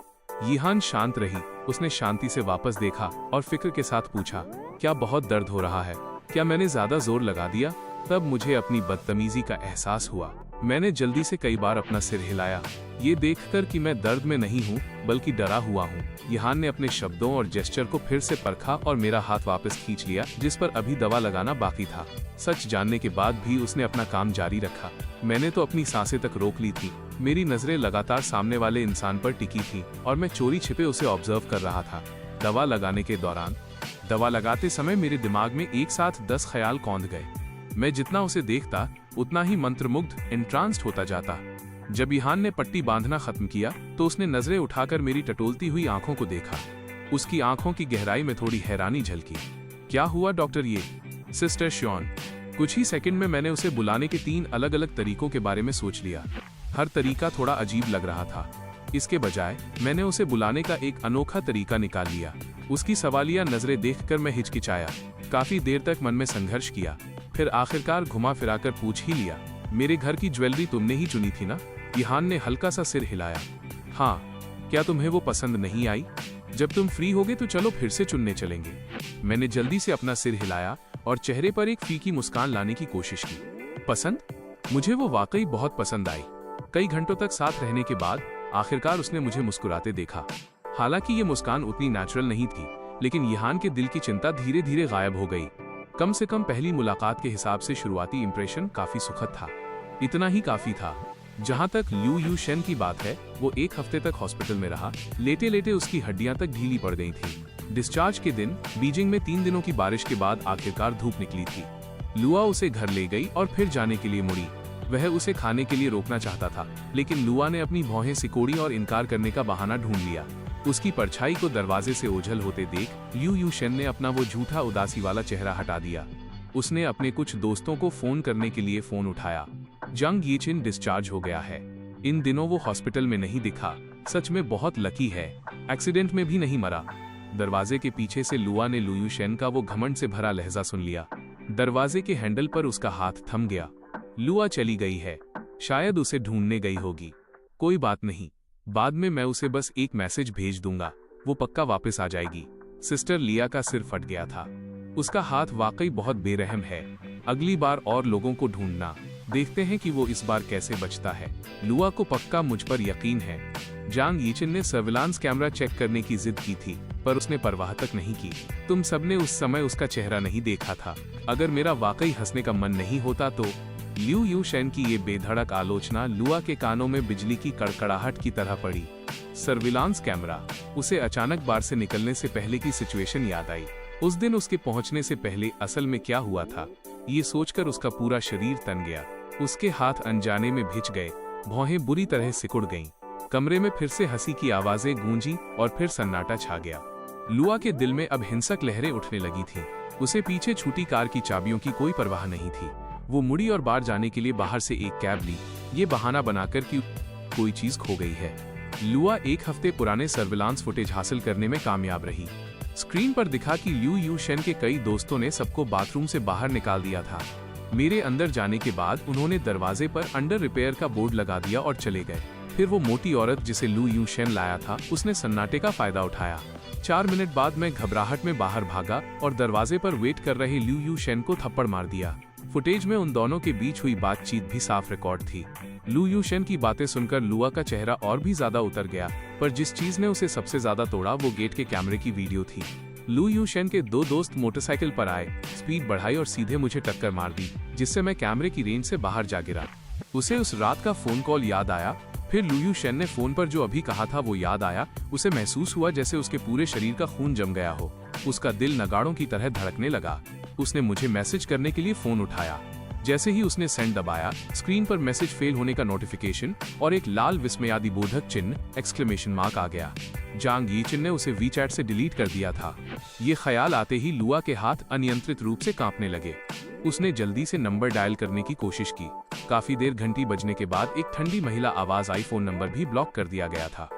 यीहान शांत रही। उसने शांति से वापस देखा और फिक्र के साथ पूछा, क्या बहुत दर्द हो रहा है? क्या मैंने ज्यादा जोर लगा दिया? तब मुझे अपनी बदतमीजी का एहसास हुआ। मैंने जल्दी से कई बार अपना सिर हिलाया, ये देखकर कि मैं दर्द में नहीं हूँ बल्कि डरा हुआ हूँ। यीहान ने अपने शब्दों और जेस्चर को फिर से परखा और मेरा हाथ वापस खींच लिया, जिस पर अभी दवा लगाना बाकी था। सच जानने के बाद भी उसने अपना काम जारी रखा। मैंने तो अपनी सांसें तक रोक ली थी। मेरी नजरें लगातार सामने वाले इंसान पर टिकी थी और मैं चोरी छिपे उसे ऑब्जर्व कर रहा था। दवा लगाने के दौरान, दवा लगाते समय मेरे दिमाग में एक साथ 10 ख्याल कौंध गए। मैं जितना उसे देखता उतना ही मंत्रमुग्ध एंट्रांस्ड होता जाता। जब यीहान ने पट्टी बांधना खत्म किया तो उसने नजरें उठाकर मेरी टटोलती हुई आंखों को देखा। उसकी आंखों की गहराई में थोड़ी हैरानी झलकी। क्या हुआ डॉक्टर? ये सिस्टर श्योन। कुछ ही सेकंड में मैंने उसे बुलाने के 3 अलग अलग तरीकों के बारे में सोच लिया। हर तरीका थोड़ा अजीब लग रहा था। इसके बजाय मैंने उसे बुलाने का एक अनोखा तरीका निकाल लिया। उसकी सवालिया नजरें देखकर मैं हिचकिचाया। काफी देर तक मन में संघर्ष किया, फिर आखिरकार घुमा फिराकर पूछ ही लिया, मेरे घर की ज्वेलरी तुमने ही चुनी थी ना? यीहान ने हल्का सा सिर हिलाया। हाँ। क्या तुम्हें वो पसंद नहीं आई? जब तुम फ्री होगे तो चलो फिर से चुनने चलेंगे। मैंने जल्दी से अपना सिर हिलाया और चेहरे पर एक फीकी मुस्कान लाने की कोशिश की। पसंद? मुझे वो वाकई बहुत पसंद आई। कई घंटों तक साथ रहने के बाद आखिरकार उसने मुझे मुस्कुराते देखा। हालांकि ये मुस्कान उतनी नेचुरल नहीं थी, लेकिन यीहान के दिल की चिंता धीरे धीरे गायब हो गई। कम से कम पहली मुलाकात के हिसाब से शुरुआती इंप्रेशन काफी सुखद था। इतना ही काफी था। जहां तक लिू यू शेन की बात है, वो 1 हफ्ते तक हॉस्पिटल में रहा। लेटे लेटे उसकी हड्डियां तक ढीली पड़ गई थी। डिस्चार्ज के दिन बीजिंग में 3 दिनों की बारिश के बाद आखिरकार धूप निकली थी। लुआ उसे घर ले गई और फिर जाने के लिए मुड़ी। वह उसे खाने के लिए रोकना चाहता था, लेकिन लुआ ने अपनी भौहें सिकोड़ी और इनकार करने का बहाना ढूंढ लिया। उसकी परछाई को दरवाजे से ओझल होते देख लिू यू शेन ने अपना वो झूठा उदासी वाला चेहरा हटा दिया। उसने अपने कुछ दोस्तों को फोन करने के लिए फोन उठाया। जंग यीचिन डिस्चार्ज हो गया है। इन दिनों वो हॉस्पिटल में नहीं दिखा। सच में बहुत लकी है, एक्सीडेंट में भी नहीं मरा। दरवाजे के पीछे से लुआ ने लुयू शेन का वो घमंड से भरा लहजा सुन लिया। दरवाजे के हैंडल पर उसका हाथ थम गया। लुआ चली गई है, शायद उसे ढूंढने गई होगी। कोई बात नहीं, बाद में मैं उसे बस एक मैसेज भेज दूंगा, वो पक्का वापस आ जाएगी। सिस्टर लिया का सिर फट गया था। उसका हाथ वाकई बहुत बेरहम है। अगली बार और लोगों को ढूंढना, देखते हैं कि वो इस बार कैसे बचता है। लुआ को पक्का मुझ पर यकीन है। जांग यीचिन ने सर्विलांस कैमरा चेक करने की जिद की थी, पर उसने परवाह तक नहीं की। तुम सबने उस समय उसका चेहरा नहीं देखा था। अगर मेरा वाकई हंसने का मन नहीं होता तो। लिू यू शेन की ये बेधड़क आलोचना लुआ के कानों में बिजली की कड़कड़ाहट की तरह पड़ी। Surveillance camera. उसे अचानक बार से निकलने से पहले की सिचुएशन याद आई। उस दिन उसके पहुंचने से पहले असल में क्या हुआ था, ये सोचकर उसका पूरा शरीर तन गया। उसके हाथ अनजाने में भिज गए, भौहें बुरी तरह सिकुड़ गईं। कमरे में फिर से हंसी की आवाजें गूंजी और फिर सन्नाटा छा गया। लुआ के दिल में अब हिंसक लहरें उठने लगी थीं। उसे पीछे छूटी कार की चाबियों की कोई परवाह नहीं थी। वो मुड़ी और बाहर जाने के लिए बाहर से एक कैब ली, ये बहाना बनाकर कि कोई चीज खो गई है। लुआ 1 हफ्ते पुराने सर्विलांस फुटेज हासिल करने में कामयाब रही। स्क्रीन पर दिखा कि लिू यू शेन के कई दोस्तों ने सबको बाथरूम से बाहर निकाल दिया था। मेरे अंदर जाने के बाद उन्होंने दरवाजे पर अंडर रिपेयर का बोर्ड लगा दिया और चले गए। फिर वो मोटी औरत जिसे लिू यू शेन लाया था, उसने सन्नाटे का फायदा उठाया। 4 मिनट बाद मैं घबराहट में बाहर भागा और दरवाजे पर वेट कर रहे लिू यू शेन को थप्पड़ मार दिया। फुटेज में उन दोनों के बीच हुई बातचीत भी साफ रिकॉर्ड थी। लू यू शेन की बातें सुनकर लुआ का चेहरा और भी ज्यादा उतर गया, पर जिस चीज ने उसे सबसे ज्यादा तोड़ा वो गेट के कैमरे की वीडियो थी। लू यू शेन के 2 दोस्त मोटरसाइकिल पर आए, स्पीड बढ़ाई और सीधे मुझे टक्कर मार दी, जिससे मैं कैमरे की रेंज से बाहर जा गिरा। उसे उस रात का फोन कॉल याद आया। फिर लू यू शेन ने फोन पर जो अभी कहा था वो याद आया। उसे महसूस हुआ जैसे उसके पूरे शरीर का खून जम गया हो। उसका दिल नगाड़ों की तरह धड़कने लगा। उसने मुझे मैसेज करने के लिए फोन उठाया। जैसे ही उसने सेंड दबाया, स्क्रीन पर मैसेज फेल होने का नोटिफिकेशन और एक लाल विस्मयादिबोधक चिन्ह एक्सक्लेमेशन मार्क आ गया। जांग यीचिन ने उसे वीचैट से डिलीट कर दिया था। ये ख्याल आते ही लुआ के हाथ अनियंत्रित रूप से कांपने लगे। उसने जल्दी से नंबर डायल करने की कोशिश की। काफी देर घंटी बजने के बाद एक ठंडी महिला आवाज आई, फोन नंबर भी ब्लॉक कर दिया गया था।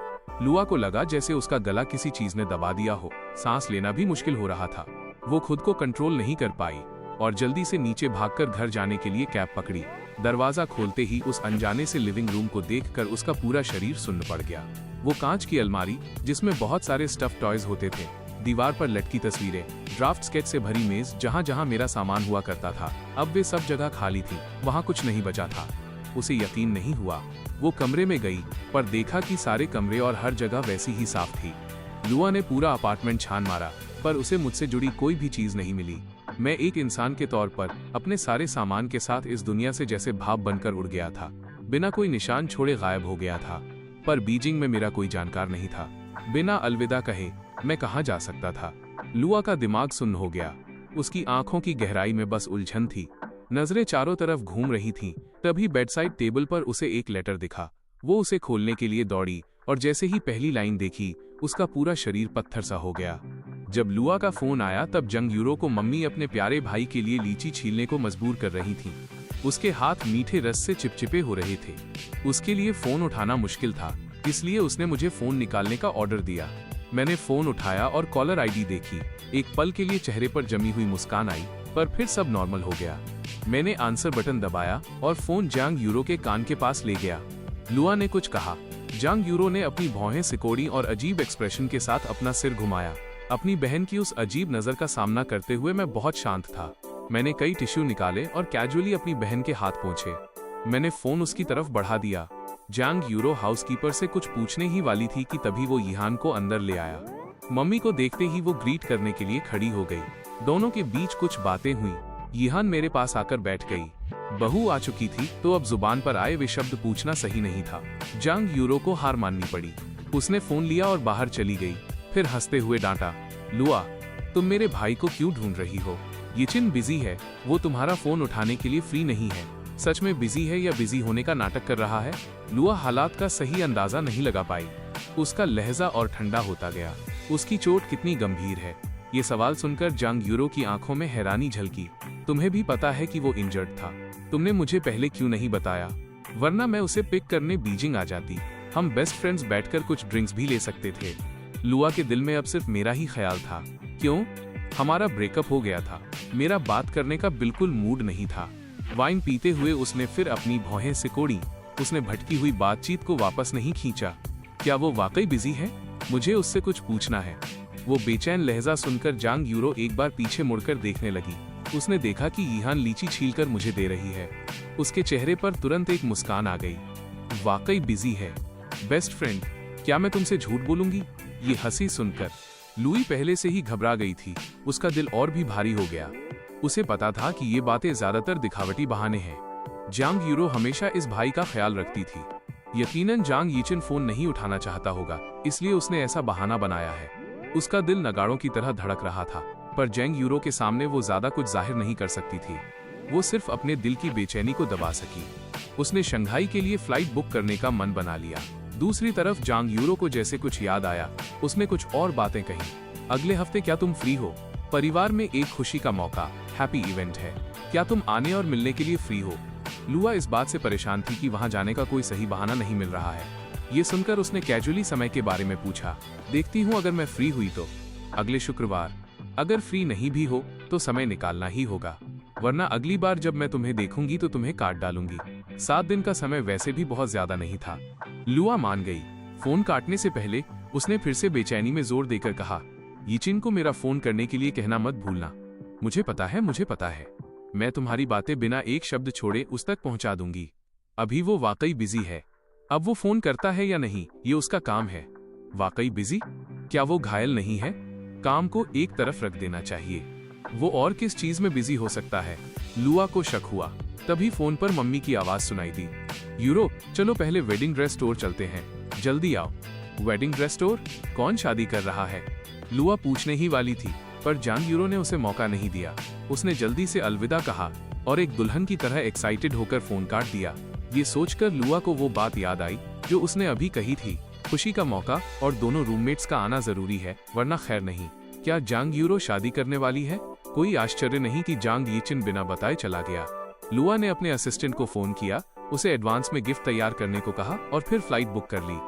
लुआ को लगा जैसे उसका गला किसी चीज ने दबा दिया हो। सांस लेना भी मुश्किल हो रहा था। वो खुद को कंट्रोल नहीं कर पाई और जल्दी से नीचे भागकर घर जाने के लिए कैब पकड़ी। दरवाजा खोलते ही उस अनजाने से लिविंग रूम को देखकर उसका पूरा शरीर सुन्न पड़ गया। वो कांच की अलमारी, जिसमें बहुत सारे स्टफ टॉयज होते थे, दीवार पर लटकी तस्वीरें, ड्राफ्ट स्केच से भरी मेज जहां जहां मेरा सामान हुआ करता था, अब वे सब जगह खाली थी। वहां कुछ नहीं बचा था। उसे यकीन नहीं हुआ। वो कमरे में गई, पर देखा कि सारे कमरे और हर जगह वैसी ही साफ थी। लुआ ने पूरा अपार्टमेंट छान मारा, पर उसे मुझसे जुड़ी कोई भी चीज नहीं मिली। मैं एक इंसान के तौर पर अपने सारे सामान के साथ इस दुनिया से जैसे भाप बनकर उड़ गया था। बिना कोई निशान छोड़े गायब हो गया था। पर बीजिंग में मेरा कोई जानकार नहीं था। बिना अलविदा कहे मैं कहाँ जा सकता था। लुआ का दिमाग सुन्न हो गया। उसकी आंखों की गहराई में बस उलझन थी। नजरें चारों तरफ घूम रही थीं। तभी बेडसाइड टेबल पर उसे एक लेटर दिखा। वो उसे खोलने के लिए दौड़ी और जैसे ही पहली लाइन देखी, उसका पूरा शरीर पत्थर सा हो गया। जब लुआ का फोन आया तब जंग यूरो को मम्मी अपने प्यारे भाई के लिए लीची छीलने को मजबूर कर रही थी। उसके हाथ मीठे रस से चिपचिपे हो रहे थे। उसके लिए फोन उठाना मुश्किल था, इसलिए उसने मुझे फोन निकालने का ऑर्डर दिया। मैंने फोन उठाया और कॉलर आईडी देखी। एक पल के लिए चेहरे पर जमी हुई मुस्कान आई, पर फिर सब नॉर्मल हो गया। मैंने आंसर बटन दबाया और फोन जांग यूरो के कान के पास ले गया। लुआ ने कुछ कहा। जांग यूरो ने अपनी भौहें सिकोड़ी और अजीब एक्सप्रेशन के साथ अपना सिर घुमाया। अपनी बहन की उस अजीब नजर का सामना करते हुए मैं बहुत शांत था। मैंने कई टिश्यू निकाले और कैजुअली अपनी बहन के हाथ पहुंचे। मैंने फोन उसकी तरफ बढ़ा दिया। जांग यूरो हाउसकीपर से कुछ पूछने ही वाली थी कि तभी वो यिहान को अंदर ले आया। मम्मी को देखते ही वो ग्रीट करने के लिए खड़ी हो गई। दोनों के बीच कुछ बातें हुई। यिहान मेरे पास आकर बैठ गई। बहू आ चुकी थी तो अब जुबान पर आए वे शब्द पूछना सही नहीं था। जांग यूरो को हार माननी पड़ी। उसने फोन लिया और बाहर चली गई। फिर हंसते हुए डांटा, लुआ, तुम मेरे भाई को क्यों ढूंढ रही हो? यिचिन बिजी है, वो तुम्हारा फोन उठाने के लिए फ्री नहीं है। सच में बिजी है या बिजी होने का नाटक कर रहा है? लुआ हालात का सही अंदाजा नहीं लगा पाई। उसका लहजा और ठंडा होता गया। उसकी चोट कितनी गंभीर है? ये सवाल सुनकर जांग यूरो की आंखों में हैरानी झलकी। तुम्हें भी पता है कि वो इंजर्ड था। तुमने मुझे पहले क्यों नहीं बताया? वरना मैं उसे पिक करने बीजिंग आ जाती। हम बेस्ट फ्रेंड्स बैठकर कुछ ड्रिंक्स भी ले सकते थे। लुआ के दिल में अब सिर्फ मेरा ही ख्याल था। क्यों? हमारा ब्रेकअप हो गया था। मेरा बात करने का बिल्कुल मूड नहीं था। वाइन पीते हुए उसने फिर अपनी भौहें सिकोड़ी। उसने भटकी हुई बातचीत को वापस नहीं खींचा। क्या वो वाकई बिजी है? मुझे उससे कुछ पूछना है। वो बेचैन लहजा सुनकर जांग यूरो एक बार पीछे मुड़कर देखने लगी। उसने देखा कि यिहान लीची छीलकर मुझे दे रही है। उसके चेहरे पर तुरंत एक मुस्कान आ गई। वाकई बिजी है। बेस्ट फ्रेंड, क्या मैं तुमसे झूठ बोलूंगी? ये हंसी सुनकर लुई पहले से ही घबरा गई थी। उसका दिल और भी भारी हो गया। उसे पता था कि ये बातें ज्यादातर दिखावटी बहाने हैं। जांग यूरो हमेशा इस भाई का ख्याल रखती थी। यकीनन जांग यिचिन फोन नहीं उठाना चाहता होगा, इसलिए उसने ऐसा बहाना बनाया है। उसका दिल नगाड़ों की तरह धड़क रहा था, पर जांग यूरो के सामने वो ज्यादा कुछ जाहिर नहीं कर सकती थी। वो सिर्फ अपने दिल की बेचैनी को दबा सकी। उसने शंघाई के लिए फ्लाइट बुक करने का मन बना लिया। दूसरी तरफ जांग यूरो को जैसे कुछ याद आया। उसने कुछ और बातें कही। अगले हफ्ते क्या तुम फ्री हो? परिवार में एक खुशी का मौका, हैप्पी इवेंट है। क्या तुम आने और मिलने के लिए फ्री हो? लुआ इस बात से परेशान थी कि वहां जाने का कोई सही बहाना नहीं मिल रहा है। ये सुनकर उसने कैजुअली समय के बारे में पूछा। देखती हूँ अगर मैं फ्री हुई तो। अगले शुक्रवार। अगर फ्री नहीं भी हो तो समय निकालना ही होगा, वरना अगली बार जब मैं तुम्हें देखूंगी तो तुम्हें काट डालूंगी। 7 दिन का समय वैसे भी बहुत ज्यादा नहीं था। लुआ मान गई। फोन काटने से पहले उसने फिर से बेचैनी में जोर देकर कहा, यिचिन को मेरा फोन करने के लिए कहना मत भूलना। मुझे पता है। मैं तुम्हारी बातें बिना एक शब्द छोड़े उस तक पहुंचा दूंगी। अभी वो वाकई बिजी है। अब वो फोन करता है या नहीं, ये उसका काम है। वाकई बिजी? क्या वो घायल नहीं है? काम को एक तरफ रख देना चाहिए। वो और किस चीज में बिजी हो सकता है? लुआ को शक हुआ। तभी फोन पर मम्मी की आवाज सुनाई दी। यूरो, चलो पहले वेडिंग ड्रेस स्टोर चलते हैं। जल्दी आओ। Wedding dress store? कौन शादी कर रहा है? लुआ पूछने ही वाली थी, पर जांग यूरो ने उसे मौका नहीं दिया। उसने जल्दी से अलविदा कहा और एक दुल्हन की तरह एक्साइटेड होकर फोन काट दिया। ये सोचकर लुआ को वो बात याद आई जो उसने अभी कही थी, खुशी का मौका और दोनों रूममेट्स का आना जरूरी है, वरना खैर नहीं। क्या जांग यूरो शादी करने वाली है? कोई आश्चर्य नहीं कि जांग यिचिन बिना बताए चला गया। लुआ ने अपने असिस्टेंट को फोन किया, उसे एडवांस में गिफ्ट तैयार करने को कहा और फिर फ्लाइट बुक कर ली।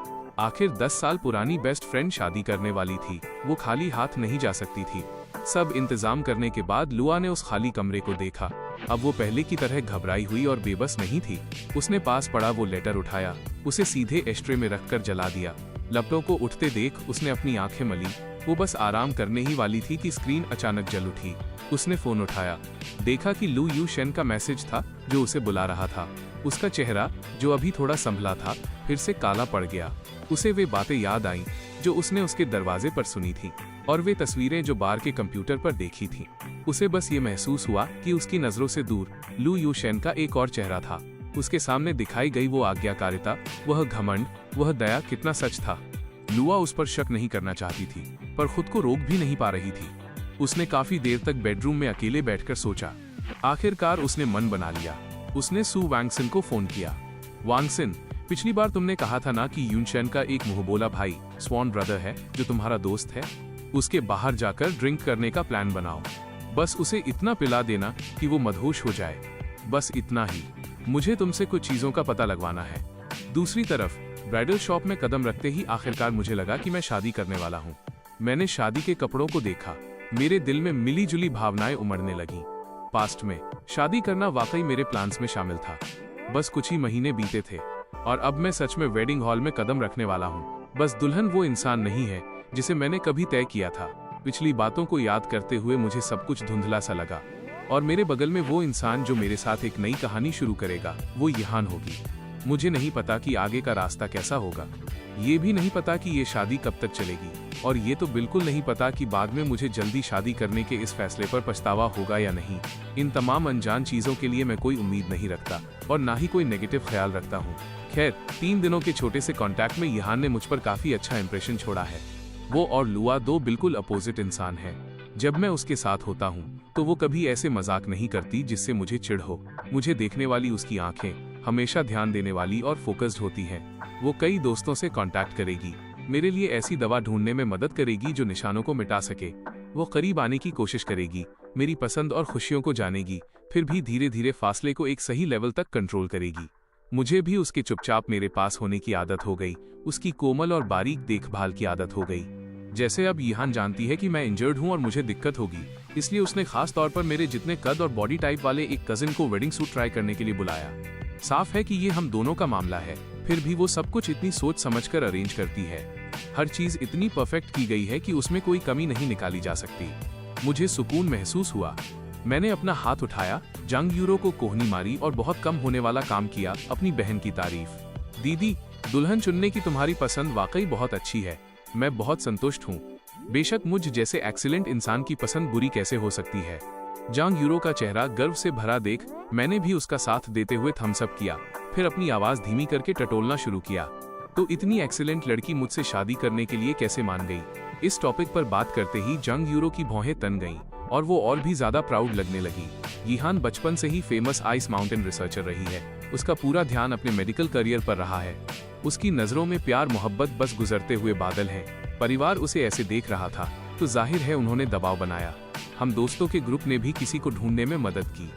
आखिर 10 साल पुरानी बेस्ट फ्रेंड शादी करने वाली थी, वो खाली हाथ नहीं जा सकती थी। सब इंतजाम करने के बाद लुआ ने उस खाली कमरे को देखा। अब वो पहले की तरह घबराई हुई और बेबस नहीं थी। उसने पास पड़ा वो लेटर उठाया, उसे सीधे एस्ट्रे में रखकर जला दिया। लपटों को उठते देख उसने अपनी आंखें मली। वो बस आराम करने ही वाली थी कि स्क्रीन अचानक जल उठी। उसने फोन उठाया, देखा कि लू यू शेन का मैसेज था जो उसे बुला रहा था। उसका चेहरा, जो अभी थोड़ा संभला था, फिर से काला पड़ गया। उसे वे बातें याद आईं जो उसने उसके दरवाजे पर सुनी थी और वे तस्वीरें जो बार के कंप्यूटर पर देखी थीं। उसे बस ये महसूस हुआ कि उसकी नजरों से दूर लू यू शेन का एक और चेहरा था। उसके सामने दिखाई गई वो आज्ञाकारिता, वह घमंड, वह दया कितना सच था। लुआ उस पर शक नहीं करना चाहती थी, पर खुद को रोक भी नहीं पा रही थी। उसने काफी देर तक बेडरूम में अकेले बैठकर सोचा। आखिरकार उसने मन बना लिया। उसने सू वांगसिन को फोन किया। वांगसिन, पिछली बार तुमने कहा था ना कि यूनशेन का एक मुंहबोला भाई स्वॉन ब्रदर है जो तुम्हारा दोस्त है। उसके बाहर जाकर ड्रिंक करने का प्लान बनाओ। बस उसे इतना पिला देना कि वो मदहोश हो जाए। बस इतना ही। मुझे तुमसे कुछ चीजों का पता लगवाना है। दूसरी तरफ ब्राइडल शॉप में कदम रखते ही आखिरकार मुझे लगा कि मैं शादी करने वाला हूँ। मैंने शादी के कपड़ों को देखा। मेरे दिल में मिली जुली भावनाएं उमड़ने लगी। पास्ट में शादी करना वाकई मेरे प्लान्स में शामिल था। बस कुछ ही महीने बीते थे और अब मैं सच में वेडिंग हॉल में कदम रखने वाला हूँ। बस दुल्हन वो इंसान नहीं है जिसे मैंने कभी तय किया था। पिछली बातों को याद करते हुए मुझे सब कुछ धुंधला सा लगा और मेरे बगल में वो इंसान जो मेरे साथ एक नई कहानी शुरू करेगा, वो यहान होगी। मुझे नहीं पता कि आगे का रास्ता कैसा होगा। ये भी नहीं पता कि ये शादी कब तक चलेगी और ये तो बिल्कुल नहीं पता कि बाद में मुझे जल्दी शादी करने के इस फैसले पर पछतावा होगा या नहीं। इन तमाम अनजान चीजों के लिए मैं कोई उम्मीद नहीं रखता और ना ही कोई नेगेटिव ख्याल रखता हूँ। खैर, 3 दिनों के छोटे से कॉन्टैक्ट में यहान ने मुझ पर काफी अच्छा इंप्रेशन छोड़ा है। वो और लुआ दो बिल्कुल अपोजिट इंसान हैं। जब मैं उसके साथ होता हूँ तो वो कभी ऐसे मजाक नहीं करती जिससे मुझे चिढ़ हो। मुझे देखने वाली उसकी आंखें हमेशा ध्यान देने वाली और फोकस्ड होती हैं। वो कई दोस्तों से कांटेक्ट करेगी, मेरे लिए ऐसी दवा ढूंढने में मदद करेगी जो निशानों को मिटा सके। वो करीब आने की कोशिश करेगी, मेरी पसंद और खुशियों को जानेगी, फिर भी धीरे धीरे फासले को एक सही लेवल तक कंट्रोल करेगी। मुझे भी उसके चुपचाप मेरे पास होने की आदत हो गई, उसकी कोमल और बारीक देखभाल की आदत हो गई। जैसे अब यहान जानती है कि मैं इंजर्ड हूँ और मुझे दिक्कत होगी, इसलिए उसने खास तौर पर मेरे जितने कद और बॉडी टाइप वाले एक कजिन को वेडिंग सूट ट्राई करने के लिए बुलाया। साफ है कि ये हम दोनों का मामला है, फिर भी वो सब कुछ इतनी सोच समझकर अरेंज करती है। हर चीज इतनी परफेक्ट की गई है कि उसमें कोई कमी नहीं निकाली जा सकती। मुझे सुकून महसूस हुआ। मैंने अपना हाथ उठाया, जंग यूरो को कोहनी मारी और बहुत कम होने वाला काम किया, अपनी बहन की तारीफ। दीदी, दुल्हन चुनने की तुम्हारी पसंद वाकई बहुत अच्छी है। मैं बहुत संतुष्ट हूँ। बेशक मुझ जैसे एक्सीलेंट इंसान की पसंद बुरी कैसे हो सकती है। जांग यूरो का चेहरा गर्व से भरा देख मैंने भी उसका साथ देते हुए थम्स अप किया, फिर अपनी आवाज धीमी करके टटोलना शुरू किया। तो इतनी एक्सीलेंट लड़की मुझसे शादी करने के लिए कैसे मान गई? इस टॉपिक पर बात करते ही जांग यूरो की भौहें तन गईं और वो और भी ज्यादा प्राउड लगने लगी। यहान बचपन से ही फेमस आइस माउंटेन रिसर्चर रही है। उसका पूरा ध्यान अपने मेडिकल करियर पर रहा है। उसकी नजरों में प्यार मोहब्बत बस गुजरते हुए बादल हैं। परिवार उसे ऐसे देख रहा था तो जाहिर है उन्होंने दबाव बनाया। हम दोस्तों के ग्रुप ने भी किसी को ढूंढने में मदद की,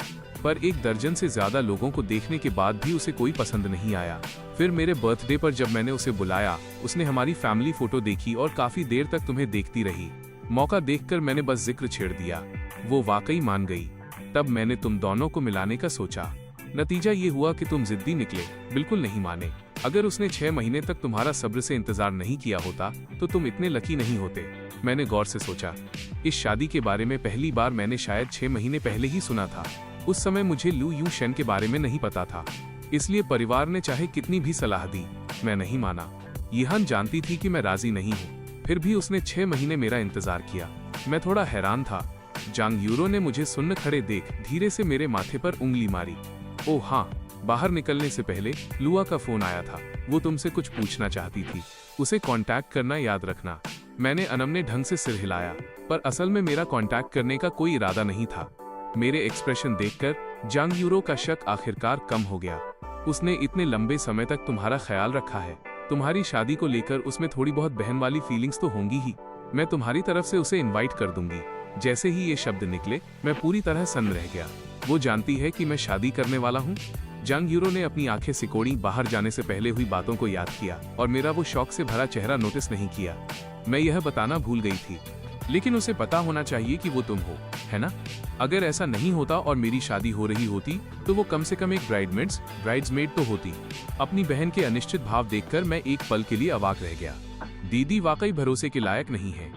पर 1 दर्जन से ज्यादा लोगों को देखने के बाद भी उसे कोई पसंद नहीं आया। फिर मेरे बर्थडे पर जब मैंने उसे बुलाया, उसने हमारी फैमिली फोटो देखी और काफी देर तक तुम्हें देखती रही। मौका देखकर मैंने बस जिक्र छेड़ दिया। वो वाकई मान गई। तब मैंने तुम दोनों को मिलाने का सोचा। नतीजा ये हुआ कि तुम जिद्दी निकले, बिल्कुल नहीं माने। अगर उसने 6 महीने तक तुम्हारा सब्र से इंतजार नहीं किया होता तो तुम इतने लकी नहीं होते। मैंने गौर से सोचा। इस शादी के बारे में पहली बार मैंने शायद 6 महीने पहले ही सुना था। उस समय मुझे लू यू शेन के बारे में नहीं पता था, इसलिए परिवार ने चाहे कितनी भी सलाह दी, मैं नहीं माना। यहान जानती थी कि मैं राजी नहीं हूँ, फिर भी उसने 6 महीने मेरा इंतजार किया। मैं थोड़ा हैरान था। जांग यूरो ने मुझे सुन्न खड़े देख धीरे से मेरे माथे पर उंगली मारी। ओह हाँ, बाहर निकलने से पहले लुआ का फोन आया था। वो तुमसे कुछ पूछना चाहती थी। उसे कांटेक्ट करना याद रखना। मैंने अनमने ढंग से सिर हिलाया, पर असल में मेरा कांटेक्ट करने का कोई इरादा नहीं था। मेरे एक्सप्रेशन देखकर जांग यूरो का शक आखिरकार कम हो गया। उसने इतने लंबे समय तक तुम्हारा ख्याल रखा है। तुम्हारी शादी को लेकर उसमें थोड़ी बहुत बहन वाली फीलिंग्स तो होंगी ही। मैं तुम्हारी तरफ से उसे इनवाइट कर दूंगी। जैसे ही ये शब्द निकले मैं पूरी तरह सन्न रह गया। वो जानती है कि मैं शादी करने वाला हूँ। जंग यूरो ने अपनी आंखें सिकोड़ी बाहर जाने से पहले हुई बातों को याद किया और मेरा वो शौक से भरा चेहरा नोटिस नहीं किया। मैं यह बताना भूल गई थी, लेकिन उसे पता होना चाहिए कि वो तुम हो, है ना? अगर ऐसा नहीं होता और मेरी शादी हो रही होती तो वो कम से कम एक ब्राइड्समेड तो होती। अपनी बहन के अनिश्चित भाव देखकर मैं एक पल के लिए अवाक रह गया। दीदी वाकई भरोसे के लायक नहीं है।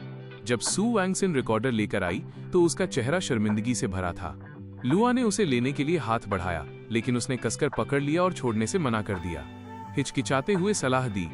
जब सू वैंगसिन रिकॉर्डर लेकर आई तो उसका चेहरा शर्मिंदगी से भरा था। लुआ ने उसे लेने के लिए हाथ बढ़ाया, लेकिन उसने कसकर पकड़ लिया और छोड़ने से मना कर दिया। हिचकिचाते हुए सलाह दी,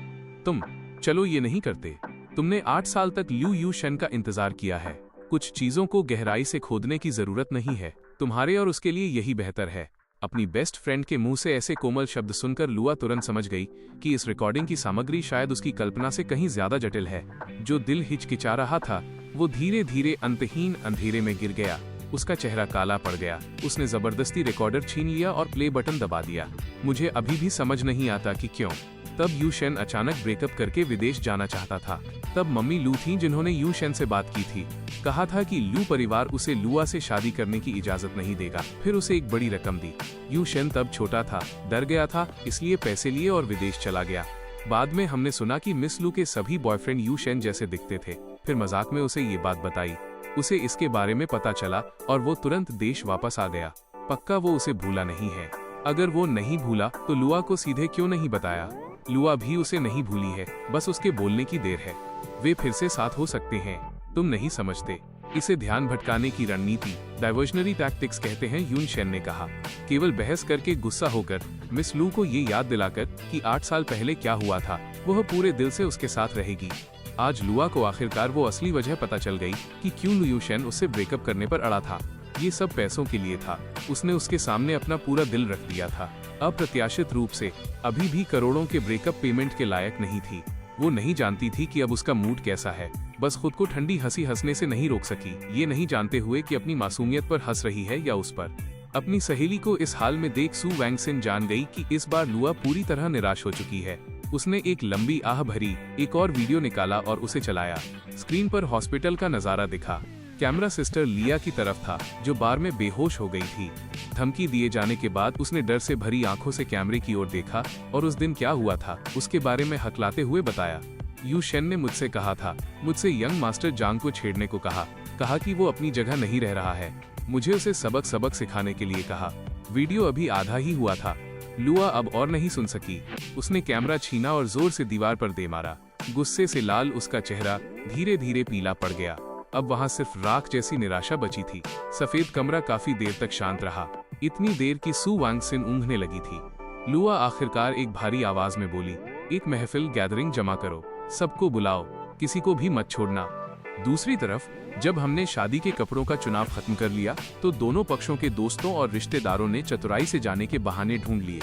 तुम चलो ये नहीं करते। तुमने 8 साल तक लिu यूशेन का इंतजार किया है। कुछ चीजों को गहराई से खोदने की जरूरत नहीं है। तुम्हारे और उसके लिए यही बेहतर है। अपनी बेस्ट फ्रेंड के मुंह से ऐसे कोमल शब्द सुनकर लुआ तुरंत समझ गई कि इस रिकॉर्डिंग की सामग्री शायद उसकी कल्पना से कहीं ज्यादा जटिल है। जो दिल हिचकिचा रहा था वो धीरे धीरे अंतहीन अंधेरे में गिर गया। उसका चेहरा काला पड़ गया। उसने जबरदस्ती रिकॉर्डर छीन लिया और प्ले बटन दबा दिया। मुझे अभी भी समझ नहीं आता कि क्यों। तब यूशेन अचानक ब्रेकअप करके विदेश जाना चाहता था। तब मम्मी लू थी जिन्होंने यूशेन से बात की थी। कहा था कि लू परिवार उसे लुआ से शादी करने की इजाजत नहीं देगा। फिर उसे एक बड़ी रकम दी। यूशेन तब छोटा था, डर गया था, इसलिए पैसे लिए और विदेश चला गया। बाद में हमने सुना कि मिस लू के सभी बॉयफ्रेंड यूशेन जैसे दिखते थे। फिर मजाक में उसे ये बात बताई। उसे इसके बारे में पता चला और वो तुरंत देश वापस आ गया। पक्का वो उसे भूला नहीं है। अगर वो नहीं भूला तो लुआ को सीधे क्यों नहीं बताया? लुआ भी उसे नहीं भूली है, बस उसके बोलने की देर है। वे फिर से साथ हो सकते हैं। तुम नहीं समझते। इसे ध्यान भटकाने की रणनीति, डाइवर्जनरी टैक्टिक्स कहते हैं, यूशेन ने कहा। केवल बहस करके गुस्सा होकर मिस लू को ये याद दिलाकर कि 8 साल पहले क्या हुआ था, वह पूरे दिल से उसके साथ रहेगी। आज लुआ को आखिरकार वो असली वजह पता चल गई कि क्यों यूशेन उससे ब्रेकअप करने पर अड़ा था। ये सब पैसों के लिए था। उसने उसके सामने अपना पूरा दिल रख दिया था। अप्रत्याशित रूप से अभी भी करोड़ों के ब्रेकअप पेमेंट के लायक नहीं थी। वो नहीं जानती थी कि अब उसका मूड कैसा है। बस खुद को ठंडी हंसी हंसने से नहीं रोक सकी, ये नहीं जानते हुए कि अपनी मासूमियत पर हंस रही है या उस पर। अपनी सहेली को इस हाल में देख सू वैंगसिन जान गई कि इस बार लुआ पूरी तरह निराश हो चुकी है। उसने एक लंबी आह भरी एक और वीडियो निकाला और उसे चलाया। स्क्रीन पर हॉस्पिटल का नजारा दिखा। कैमरा सिस्टर लिया की तरफ था, जो बार में बेहोश हो गई थी। धमकी दिए जाने के बाद उसने डर से भरी आंखों से कैमरे की ओर देखा और उस दिन क्या हुआ था उसके बारे में हकलाते हुए बताया। यूशेन ने मुझसे कहा था, मुझसे यंग मास्टर जांग को छेड़ने को कहा कि वो अपनी जगह नहीं रह रहा है। मुझे उसे सबक सिखाने के लिए कहा। वीडियो अभी आधा ही हुआ था। लुआ अब और नहीं सुन सकी। उसने कैमरा छीना और जोर से दीवार पर दे मारा। गुस्से से लाल उसका चेहरा धीरे धीरे पीला पड़ गया। अब वहाँ सिर्फ राख जैसी निराशा बची थी। सफेद कमरा काफी देर तक शांत रहा, इतनी देर कि सू वैंगसिन ऊँघने लगी थी। लुआ आखिरकार एक भारी आवाज में बोली, एक महफिल गैदरिंग जमा करो, सबको बुलाओ, किसी को भी मत छोड़ना। दूसरी तरफ जब हमने शादी के कपड़ों का चुनाव खत्म कर लिया तो दोनों पक्षों के दोस्तों और रिश्तेदारों ने चतुराई से जाने के बहाने ढूंढ लिए।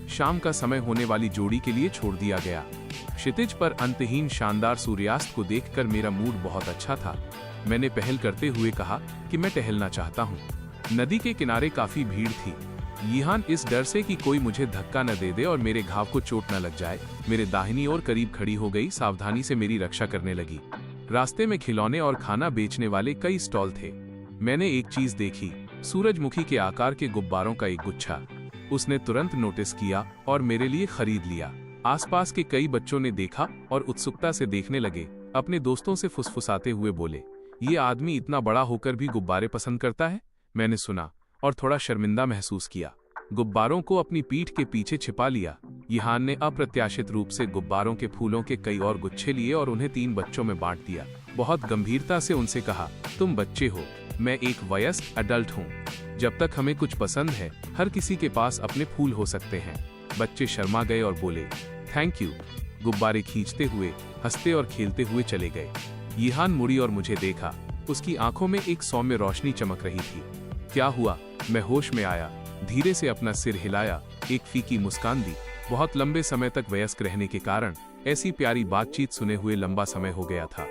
शाम का समय होने वाली जोड़ी के लिए छोड़ दिया गया। क्षितिज पर अंतहीन शानदार सूर्यास्त को देखकर मेरा मूड बहुत अच्छा था। मैंने पहल करते हुए कहा कि मैं टहलना चाहता हूँ। नदी के किनारे काफी भीड़ थी। यिहान इस डर से कि कोई मुझे धक्का न दे दे और मेरे घाव को चोट न लग जाए, मेरे दाहिनी ओर करीब खड़ी हो गई, सावधानी से मेरी रक्षा करने लगी। रास्ते में खिलौने और खाना बेचने वाले कई स्टॉल थे। मैंने एक चीज देखी, सूरजमुखी के आकार के गुब्बारों का एक गुच्छा। उसने तुरंत नोटिस किया और मेरे लिए खरीद लिया। आसपास के कई बच्चों ने देखा और उत्सुकता से देखने लगे। अपने दोस्तों से फुसफुसाते हुए बोले, ये आदमी इतना बड़ा होकर भी गुब्बारे पसंद करता है। मैंने सुना और थोड़ा शर्मिंदा महसूस किया। गुब्बारों को अपनी पीठ के पीछे छिपा लिया। यिहान ने अप्रत्याशित रूप से गुब्बारों के फूलों के कई और गुच्छे लिए और उन्हें 3 बच्चों में बांट दिया। बहुत गंभीरता से उनसे कहा, तुम बच्चे हो, मैं एक वयस्क अडल्ट हूँ। जब तक हमें कुछ पसंद है, हर किसी के पास अपने फूल हो सकते हैं। बच्चे शर्मा गए और बोले, थैंक यू। गुब्बारे खींचते हुए, हंसते और खेलते हुए चले गए। यिहान मुड़ी और मुझे देखा। उसकी आंखों में एक सौम्य रोशनी चमक रही थी। क्या हुआ? मैं होश में आया, धीरे से अपना सिर हिलाया, एक फीकी मुस्कान दी। बहुत लंबे समय तक वयस्क रहने के कारण ऐसी प्यारी बातचीत सुने हुए लंबा समय हो गया था।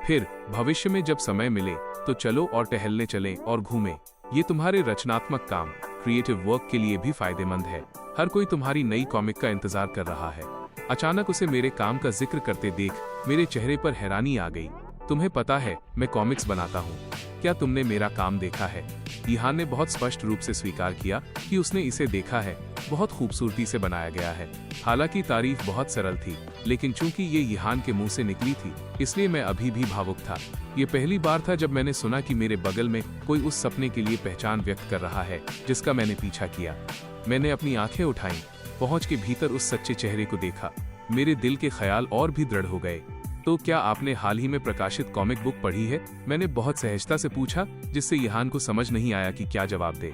फिर भविष्य में जब समय मिले तो चलो और टहलने चलें और घूमें। ये तुम्हारे रचनात्मक काम, क्रिएटिव वर्क के लिए भी फायदेमंद है। हर कोई तुम्हारी नई कॉमिक का इंतजार कर रहा है। अचानक उसे मेरे काम का जिक्र करते देख मेरे चेहरे पर हैरानी आ गई। तुम्हें पता है, मैं कॉमिक्स बनाता हूँ। क्या तुमने मेरा काम देखा है? यिहान ने बहुत स्पष्ट रूप से स्वीकार किया कि उसने इसे देखा है। बहुत खूबसूरती से बनाया गया है। हालांकि तारीफ बहुत सरल थी, लेकिन चूंकि ये यिहान के मुंह से निकली थी, इसलिए मैं अभी भी भावुक था। ये पहली बार था जब मैंने सुना कि मेरे बगल में कोई उस सपने के लिए पहचान व्यक्त कर रहा है जिसका मैंने पीछा किया। मैंने अपनी आंखें उठाईं, पहुंच के भीतर उस सच्चे चेहरे को देखा। मेरे दिल के ख्याल और भी दृढ़ हो गए। तो क्या आपने हाल ही में प्रकाशित कॉमिक बुक पढ़ी है? मैंने बहुत सहजता से पूछा, जिससे यिहान को समझ नहीं आया कि क्या जवाब दे।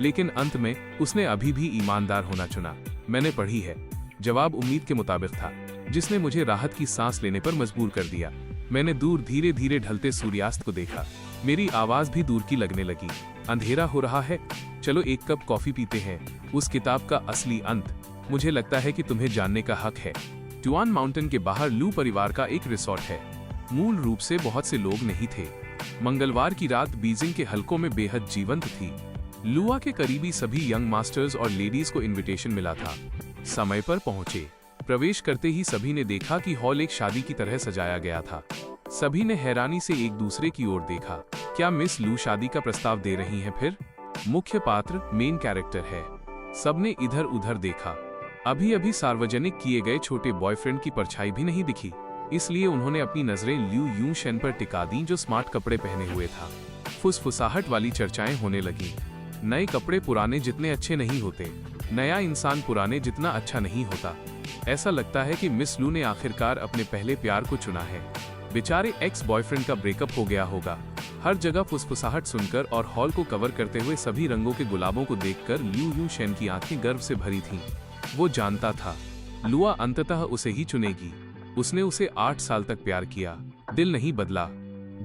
लेकिन अंत में उसने अभी भी ईमानदार होना चुना। मैंने पढ़ी है। जवाब उम्मीद के मुताबिक था, जिसने मुझे राहत की सांस लेने पर मजबूर कर दिया। मैंने दूर धीरे धीरे ढलते सूर्यास्त को देखा। मेरी आवाज भी दूर की लगने लगी। अंधेरा हो रहा है, चलो एक कप कॉफी पीते हैं। उस किताब का असली अंत, मुझे लगता है कि तुम्हें जानने का हक है। ट्यूआन माउंटेन के बाहर लू परिवार का एक रिसोर्ट है। मूल रूप से बहुत से लोग नहीं थे। मंगलवार की रात बीजिंग के हलकों में बेहद जीवंत थी। लुआ के करीबी सभी यंग मास्टर्स और लेडीज को इनविटेशन मिला था। समय पर पहुंचे। प्रवेश करते ही सभी ने देखा कि हॉल एक शादी की तरह सजाया गया था। सभी ने हैरानी से एक दूसरे की ओर देखा। क्या मिस लू शादी का प्रस्ताव दे रही हैं फिर? मुख्य पात्र मेन कैरेक्टर है। सबने इधर उधर देखा। अभी अभी सार्वजनिक किए गए छोटे बॉयफ्रेंड की परछाई भी नहीं दिखी, इसलिए उन्होंने अपनी नजरें ल्यू यूं शेन पर टिका दी, जो स्मार्ट कपड़े पहने हुए था। फुसफुसाहट वाली चर्चाएं होने लगी। नए कपड़े पुराने जितने अच्छे नहीं होते, नया इंसान पुराने जितना अच्छा नहीं होता। ऐसा लगता है कि मिस लू ने आखिरकार अपने पहले प्यार को चुना है। बेचारे एक्स बॉयफ्रेंड का ब्रेकअप हो गया होगा। हर जगह फुसफुसाहट सुनकर और हॉल को कवर करते हुए सभी रंगों के गुलाबों को देखकर ल्यू यूं शेन की आंखें गर्व से भरी थीं। वो जानता था, लुआ अंततः उसे ही चुनेगी। उसने उसे 8 साल तक प्यार किया, दिल नहीं बदला।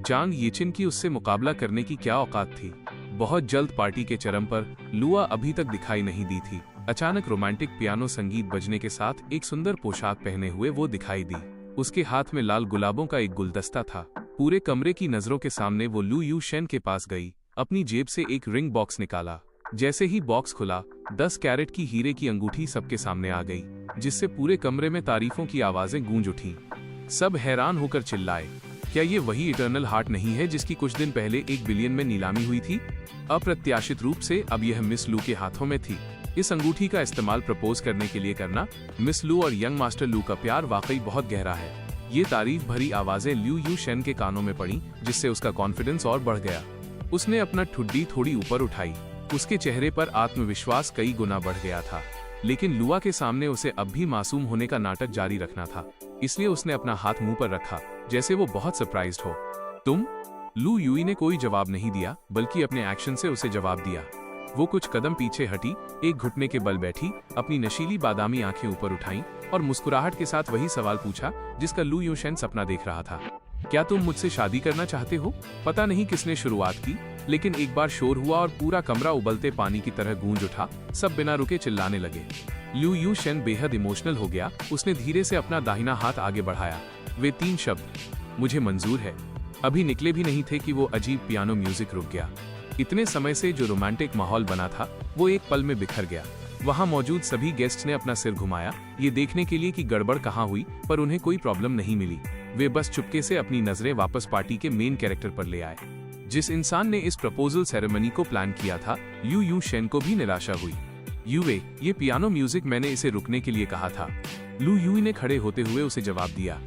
जांग येचिन की उससे मुकाबला करने की क्या औकात थी। बहुत जल्द पार्टी के चरम पर लुआ अभी तक दिखाई नहीं दी थी। अचानक रोमांटिक पियानो संगीत बजने के साथ एक सुंदर पोशाक पहने हुए वो दिखाई दी। उसके हाथ में लाल गुलाबों का एक गुलदस्ता था। पूरे कमरे की नजरों के सामने वो लू यू शेन के पास गई, अपनी जेब से एक रिंग बॉक्स निकाला। जैसे ही बॉक्स खुला, 10 कैरेट की हीरे की अंगूठी सबके सामने आ गई, जिससे पूरे कमरे में तारीफों की आवाजें गूंज उठीं। सब हैरान होकर चिल्लाए, क्या ये वही इटर्नल हार्ट नहीं है जिसकी कुछ दिन पहले 1 बिलियन में नीलामी हुई थी? अप्रत्याशित रूप से अब यह मिस लू के हाथों में थी। इस अंगूठी का इस्तेमाल प्रपोज करने के लिए करना। मिस लू और यंग मास्टर लू का प्यार वाकई बहुत गहरा है। ये तारीफ भरी आवाजें ल्यू यू शेन के कानों में पड़ी, जिससे उसका कॉन्फिडेंस और बढ़ गया। उसने अपना ठुड्डी थोड़ी ऊपर उठाई। उसके चेहरे पर आत्मविश्वास कई गुना बढ़ गया था। लेकिन लुआ के सामने उसे अब भी मासूम होने का नाटक जारी रखना था, इसलिए उसने अपना हाथ मुंह पर रखा, जैसे वो बहुत सरप्राइज्ड हो। तुम? लू यूई ने कोई जवाब नहीं दिया, बल्कि अपने एक्शन से उसे जवाब दिया। वो कुछ कदम पीछे हटी, एक घुटने के बल बैठी, अपनी नशीली बादामी आंखें ऊपर उठाईं और मुस्कुराहट के साथ वही सवाल पूछा जिसका लू यूशेन सपना देख रहा था। क्या तुम मुझसे शादी करना चाहते हो? पता नहीं किसने शुरुआत की, लेकिन एक बार शोर हुआ और पूरा कमरा उबलते पानी की तरह गूंज उठा। सब बिना रुके चिल्लाने लगे। ल्यू यू शेन बेहद इमोशनल हो गया। उसने धीरे से अपना दाहिना हाथ आगे बढ़ाया। वे 3 शब्द, मुझे मंजूर है, अभी निकले भी नहीं थे कि वो अजीब पियानो म्यूजिक रुक गया। इतने समय से जो रोमांटिक माहौल बना था, वो एक पल में बिखर गया। वहां मौजूद सभी गेस्ट्स ने अपना सिर घुमाया, ये देखने के लिए कि गड़बड़ कहाँ हुई, पर उन्हें कोई प्रॉब्लम नहीं मिली। वे बस चुपके से अपनी नजरें वापस पार्टी के मेन कैरेक्टर पर ले आए। जिस इंसान ने इस प्रपोजल सेरेमनी को प्लान किया था, ल्यू यू शेन को भी निराशा हुई। यूए, ये पियानो म्यूजिक, मैंने इसे रुकने के लिए कहा था। लू यूई ने खड़े होते हुए उसे जवाब दिया।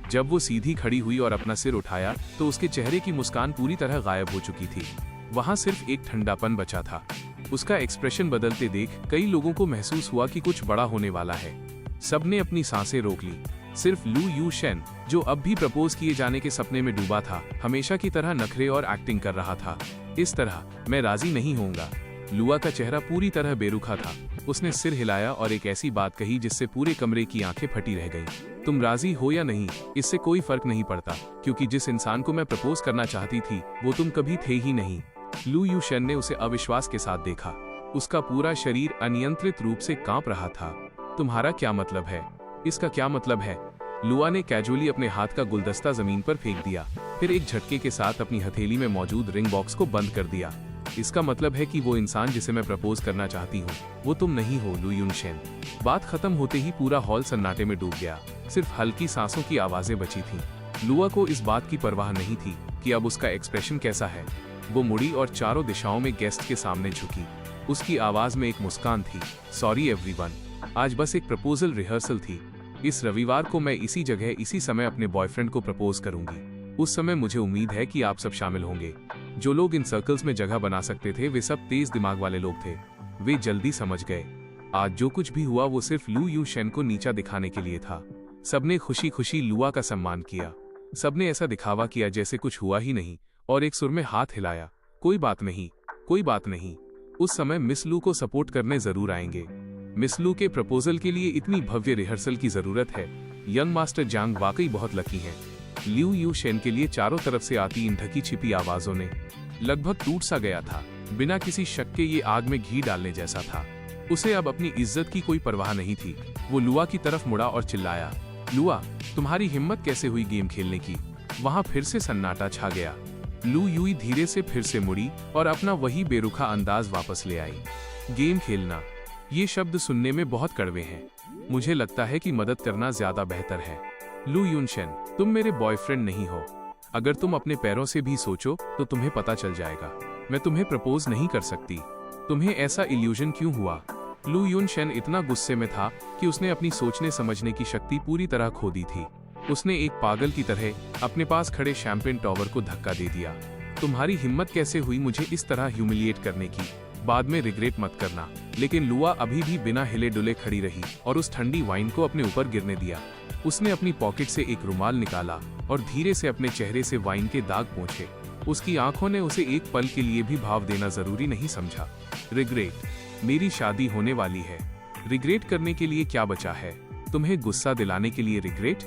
जब वो सीधी खड़ी हुई और अपना सिर उठाया, तो उसके चेहरे की मुस्कान पूरी तरह गायब हो चुकी थी। वहां सिर्फ एक ठंडापन बचा था। उसका एक्सप्रेशन बदलते देख कई लोगों को महसूस हुआ कि कुछ बड़ा होने वाला है। सबने अपनी सांसें रोक ली। सिर्फ लू यू शेन, जो अब भी प्रपोज किए जाने के सपने में डूबा था, हमेशा की तरह नखरे और एक्टिंग कर रहा था। इस तरह, मैं राजी नहीं होऊंगा। लुआ का चेहरा पूरी तरह बेरुखा था। उसने सिर हिलाया और एक ऐसी बात कही जिससे पूरे कमरे की आंखें फटी रह गईं। तुम राजी हो या नहीं, इससे कोई फर्क नहीं पड़ता, क्योंकि जिस इंसान को मैं प्रपोज करना चाहती थी, वो तुम कभी थे ही नहीं। लू यू शेन ने उसे अविश्वास के साथ देखा। उसका पूरा शरीर अनियंत्रित रूप से कांप रहा था। तुम्हारा क्या मतलब है? इसका क्या मतलब है? लुआ ने कैजुअली अपने हाथ का गुलदस्ता जमीन पर फेंक दिया, फिर एक झटके के साथ अपनी हथेली में मौजूद रिंग बॉक्स को बंद कर दिया। इसका मतलब है कि वो इंसान जिसे मैं प्रपोज करना चाहती हूँ, वो तुम नहीं हो, लू यून शेन। बात खत्म होते ही पूरा हॉल सन्नाटे में डूब गया। सिर्फ हल्की सांसों की आवाजें बची थीं। लुआ को इस बात की परवाह नहीं थी कि अब उसका एक्सप्रेशन कैसा है। वो मुड़ी और चारों दिशाओं में गेस्ट के सामने झुकी। उसकी आवाज में एक मुस्कान थी। सॉरी एवरीवन, आज बस एक प्रपोजल रिहर्सल थी। इस रविवार को मैं इसी जगह इसी समय अपने बॉयफ्रेंड को प्रपोज करूंगी। उस समय मुझे उम्मीद है कि आप सब शामिल होंगे। जो लोग इन सर्कल्स में जगह बना सकते थे वे सब तेज दिमाग वाले लोग थे। वे जल्दी समझ गए। आज जो कुछ भी हुआ वो सिर्फ लू यू शेन को नीचा दिखाने के लिए था। सबने खुशी खुशी लुआ का सम्मान किया। सबने ऐसा दिखावा किया जैसे कुछ हुआ ही नहीं और एक सुर में हाथ हिलाया। कोई बात नहीं, कोई बात नहीं। उस समय मिस लू को सपोर्ट करने जरूर आएंगे। मिस लू के प्रपोजल के लिए इतनी भव्य रिहर्सल की जरूरत है। यंग मास्टर जांग वाकई बहुत लकी हैं। लिू यू शेन के लिए चारों तरफ से आती इन ढकी छिपी आवाजों ने लगभग टूट सा गया था। बिना किसी शक के ये आग में घी डालने जैसा था। उसे अब अपनी इज्जत की कोई परवाह नहीं थी। वो लुआ की तरफ मुड़ा और चिल्लाया, लुआ, तुम्हारी हिम्मत कैसे हुई गेम खेलने की? वहां फिर से सन्नाटा छा गया। लू यूई धीरे से फिर से मुड़ी और अपना वही बेरुखा अंदाज वापस ले आई। गेम खेलना, ये शब्द सुनने में बहुत कड़वे हैं। मुझे लगता है कि मदद करना ज्यादा बेहतर है। लू युनशेन, तुम मेरे बॉयफ्रेंड नहीं हो। अगर तुम अपने पैरों से भी सोचो तो तुम्हें पता चल जाएगा। मैं तुम्हें प्रपोज नहीं कर सकती। तुम्हें ऐसा इल्यूजन क्यों हुआ? लू युनशेन इतना गुस्से में था कि उसने अपनी सोचने समझने की शक्ति पूरी तरह खो दी थी। उसने एक पागल की तरह अपने पास खड़े शैंपेन टॉवर को धक्का दे दिया। तुम्हारी हिम्मत कैसे हुई मुझे इस तरह ह्यूमिलिएट करने की? बाद में रिग्रेट मत करना। लेकिन लुआ अभी भी बिना हिले डुले खड़ी रही और उस ठंडी वाइन को अपने ऊपर गिरने दिया। उसने अपनी पॉकेट से एक रुमाल निकाला और धीरे से अपने चेहरे से वाइन के दाग पोंछे। उसकी आंखों ने उसे एक पल के लिए भी भाव देना जरूरी नहीं समझा। रिग्रेट? मेरी शादी होने वाली है। रिग्रेट करने के लिए क्या बचा है? तुम्हें गुस्सा दिलाने के लिए रिग्रेट?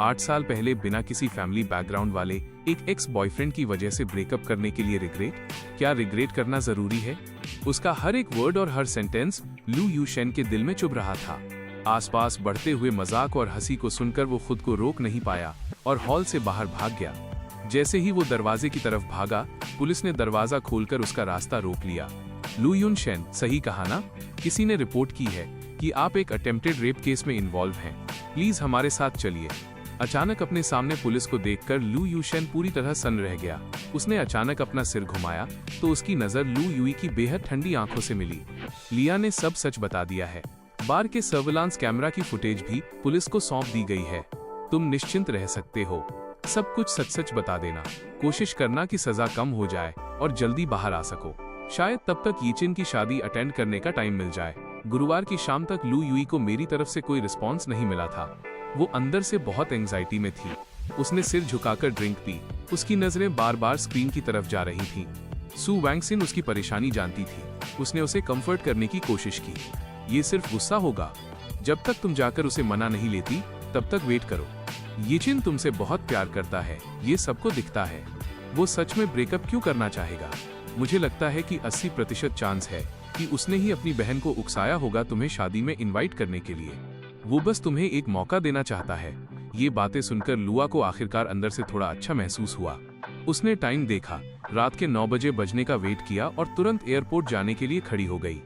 8 साल पहले बिना किसी फैमिली बैकग्राउंड वाले एक एक्स बॉयफ्रेंड की वजह से ब्रेकअप करने के लिए रिग्रेट? क्या रिग्रेट करना जरूरी है? उसका हर एक वर्ड और हर सेंटेंस लू युशेन के दिल में चुभ रहा था। आसपास बढ़ते हुए मजाक और हंसी को सुनकर वो खुद को रोक नहीं पाया और हॉल से बाहर भाग गया। जैसे ही वो दरवाजे की तरफ भागा, पुलिस ने दरवाजा खोलकर उसका रास्ता रोक लिया। लू युनशेन, सही कहा ना? किसी ने रिपोर्ट की है कि आप एक अटेम्प्टेड रेप केस में इन्वॉल्व हैं। प्लीज हमारे साथ चलिए। अचानक अपने सामने पुलिस को देखकर लू युशेन पूरी तरह सन्न रह गया। उसने अचानक अपना सिर घुमाया तो उसकी नजर लू युई की बेहद ठंडी आंखों से मिली। लिया ने सब सच बता दिया है। बार के सर्विलांस कैमरा की फुटेज भी पुलिस को सौंप दी गई है। तुम निश्चिंत रह सकते हो। सब कुछ सच सच बता देना। कोशिश करना कि सजा कम हो जाए और जल्दी बाहर आ सको। शायद तब तक यीचिन की शादी अटेंड करने का टाइम मिल जाए। गुरुवार की शाम तक लू युई को मेरी तरफ से कोई रिस्पॉन्स नहीं मिला था। वो अंदर से बहुत एंजाइटी में थी। उसने सिर झुकाकर ड्रिंक पी। उसकी नजरें बार बार स्क्रीन की तरफ जा रही थीं। सू वैंगसिन उसकी परेशानी जानती थी। उसने उसे कंफर्ट करने की कोशिश की। ये सिर्फ गुस्सा होगा। जब तक तुम जाकर उसे मना नहीं लेती तब तक वेट करो। यीचिन तुमसे बहुत प्यार करता है, ये सबको दिखता है। वो सच में ब्रेकअप क्यों करना चाहेगा? मुझे लगता है कि 80% चांस है कि उसने ही अपनी बहन को उकसाया होगा तुम्हें शादी में इनवाइट करने के लिए। वो बस तुम्हें एक मौका देना चाहता है। ये बातें सुनकर लुआ को आखिरकार अंदर से थोड़ा अच्छा महसूस हुआ। उसने टाइम देखा, रात के 9 बजे बजने का वेट किया और तुरंत एयरपोर्ट जाने के लिए खड़ी हो गई।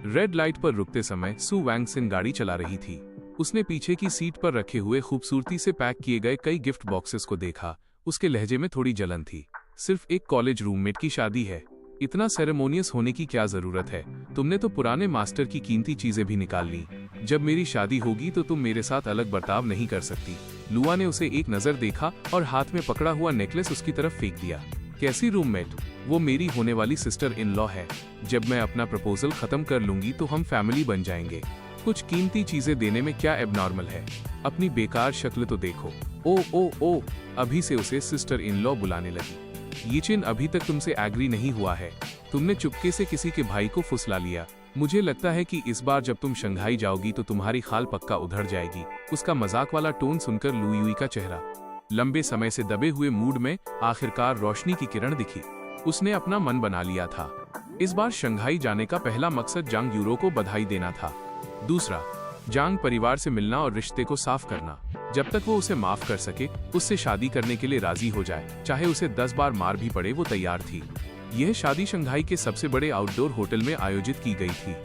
रेड लाइट पर रुकते समय सू वैंगसिन गाड़ी चला रही थी। उसने पीछे की सीट पर रखे हुए खूबसूरती से पैक किए गए कई गिफ्ट बॉक्सेस को देखा। उसके लहजे में थोड़ी जलन थी। सिर्फ एक कॉलेज रूममेट की शादी है, इतना सेरेमोनियस होने की क्या जरूरत है? तुमने तो पुराने मास्टर की कीमती चीजें भी निकाल ली। जब मेरी शादी होगी तो तुम मेरे साथ अलग बर्ताव नहीं कर सकती। लुआ ने उसे एक नजर देखा और हाथ में पकड़ा हुआ नेकलेस उसकी तरफ फेंक दिया। कैसी रूममेट? वो मेरी होने वाली सिस्टर इन लॉ है। जब मैं अपना प्रपोजल खत्म कर लूंगी तो हम फैमिली बन जाएंगे। कुछ कीमती चीजें देने में क्या एबनॉर्मल है? अपनी बेकार शक्ल तो देखो। ओ, अभी से उसे सिस्टर इन लॉ बुलाने लगी। यीचिन अभी तक तुमसे एग्री नहीं हुआ है। तुमने चुपके से किसी के भाई को फुसला लिया। मुझे लगता है कि इस बार जब तुम शंघाई जाओगी तो तुम्हारी खाल पक्का उधड़ जाएगी। उसका मजाक वाला टोन सुनकर लू युई का चेहरा लंबे समय से दबे हुए मूड में आखिरकार रोशनी की किरण दिखी। उसने अपना मन बना लिया था। इस बार शंघाई जाने का पहला मकसद जांग यूरो को बधाई देना था। दूसरा, जांग परिवार से मिलना और रिश्ते को साफ करना। जब तक वो उसे माफ कर सके, उससे शादी करने के लिए राजी हो जाए, चाहे उसे 10 बार मार भी पड़े, वो तैयार थी। यह शादी शंघाई के सबसे बड़े आउटडोर होटल में आयोजित की गई थी।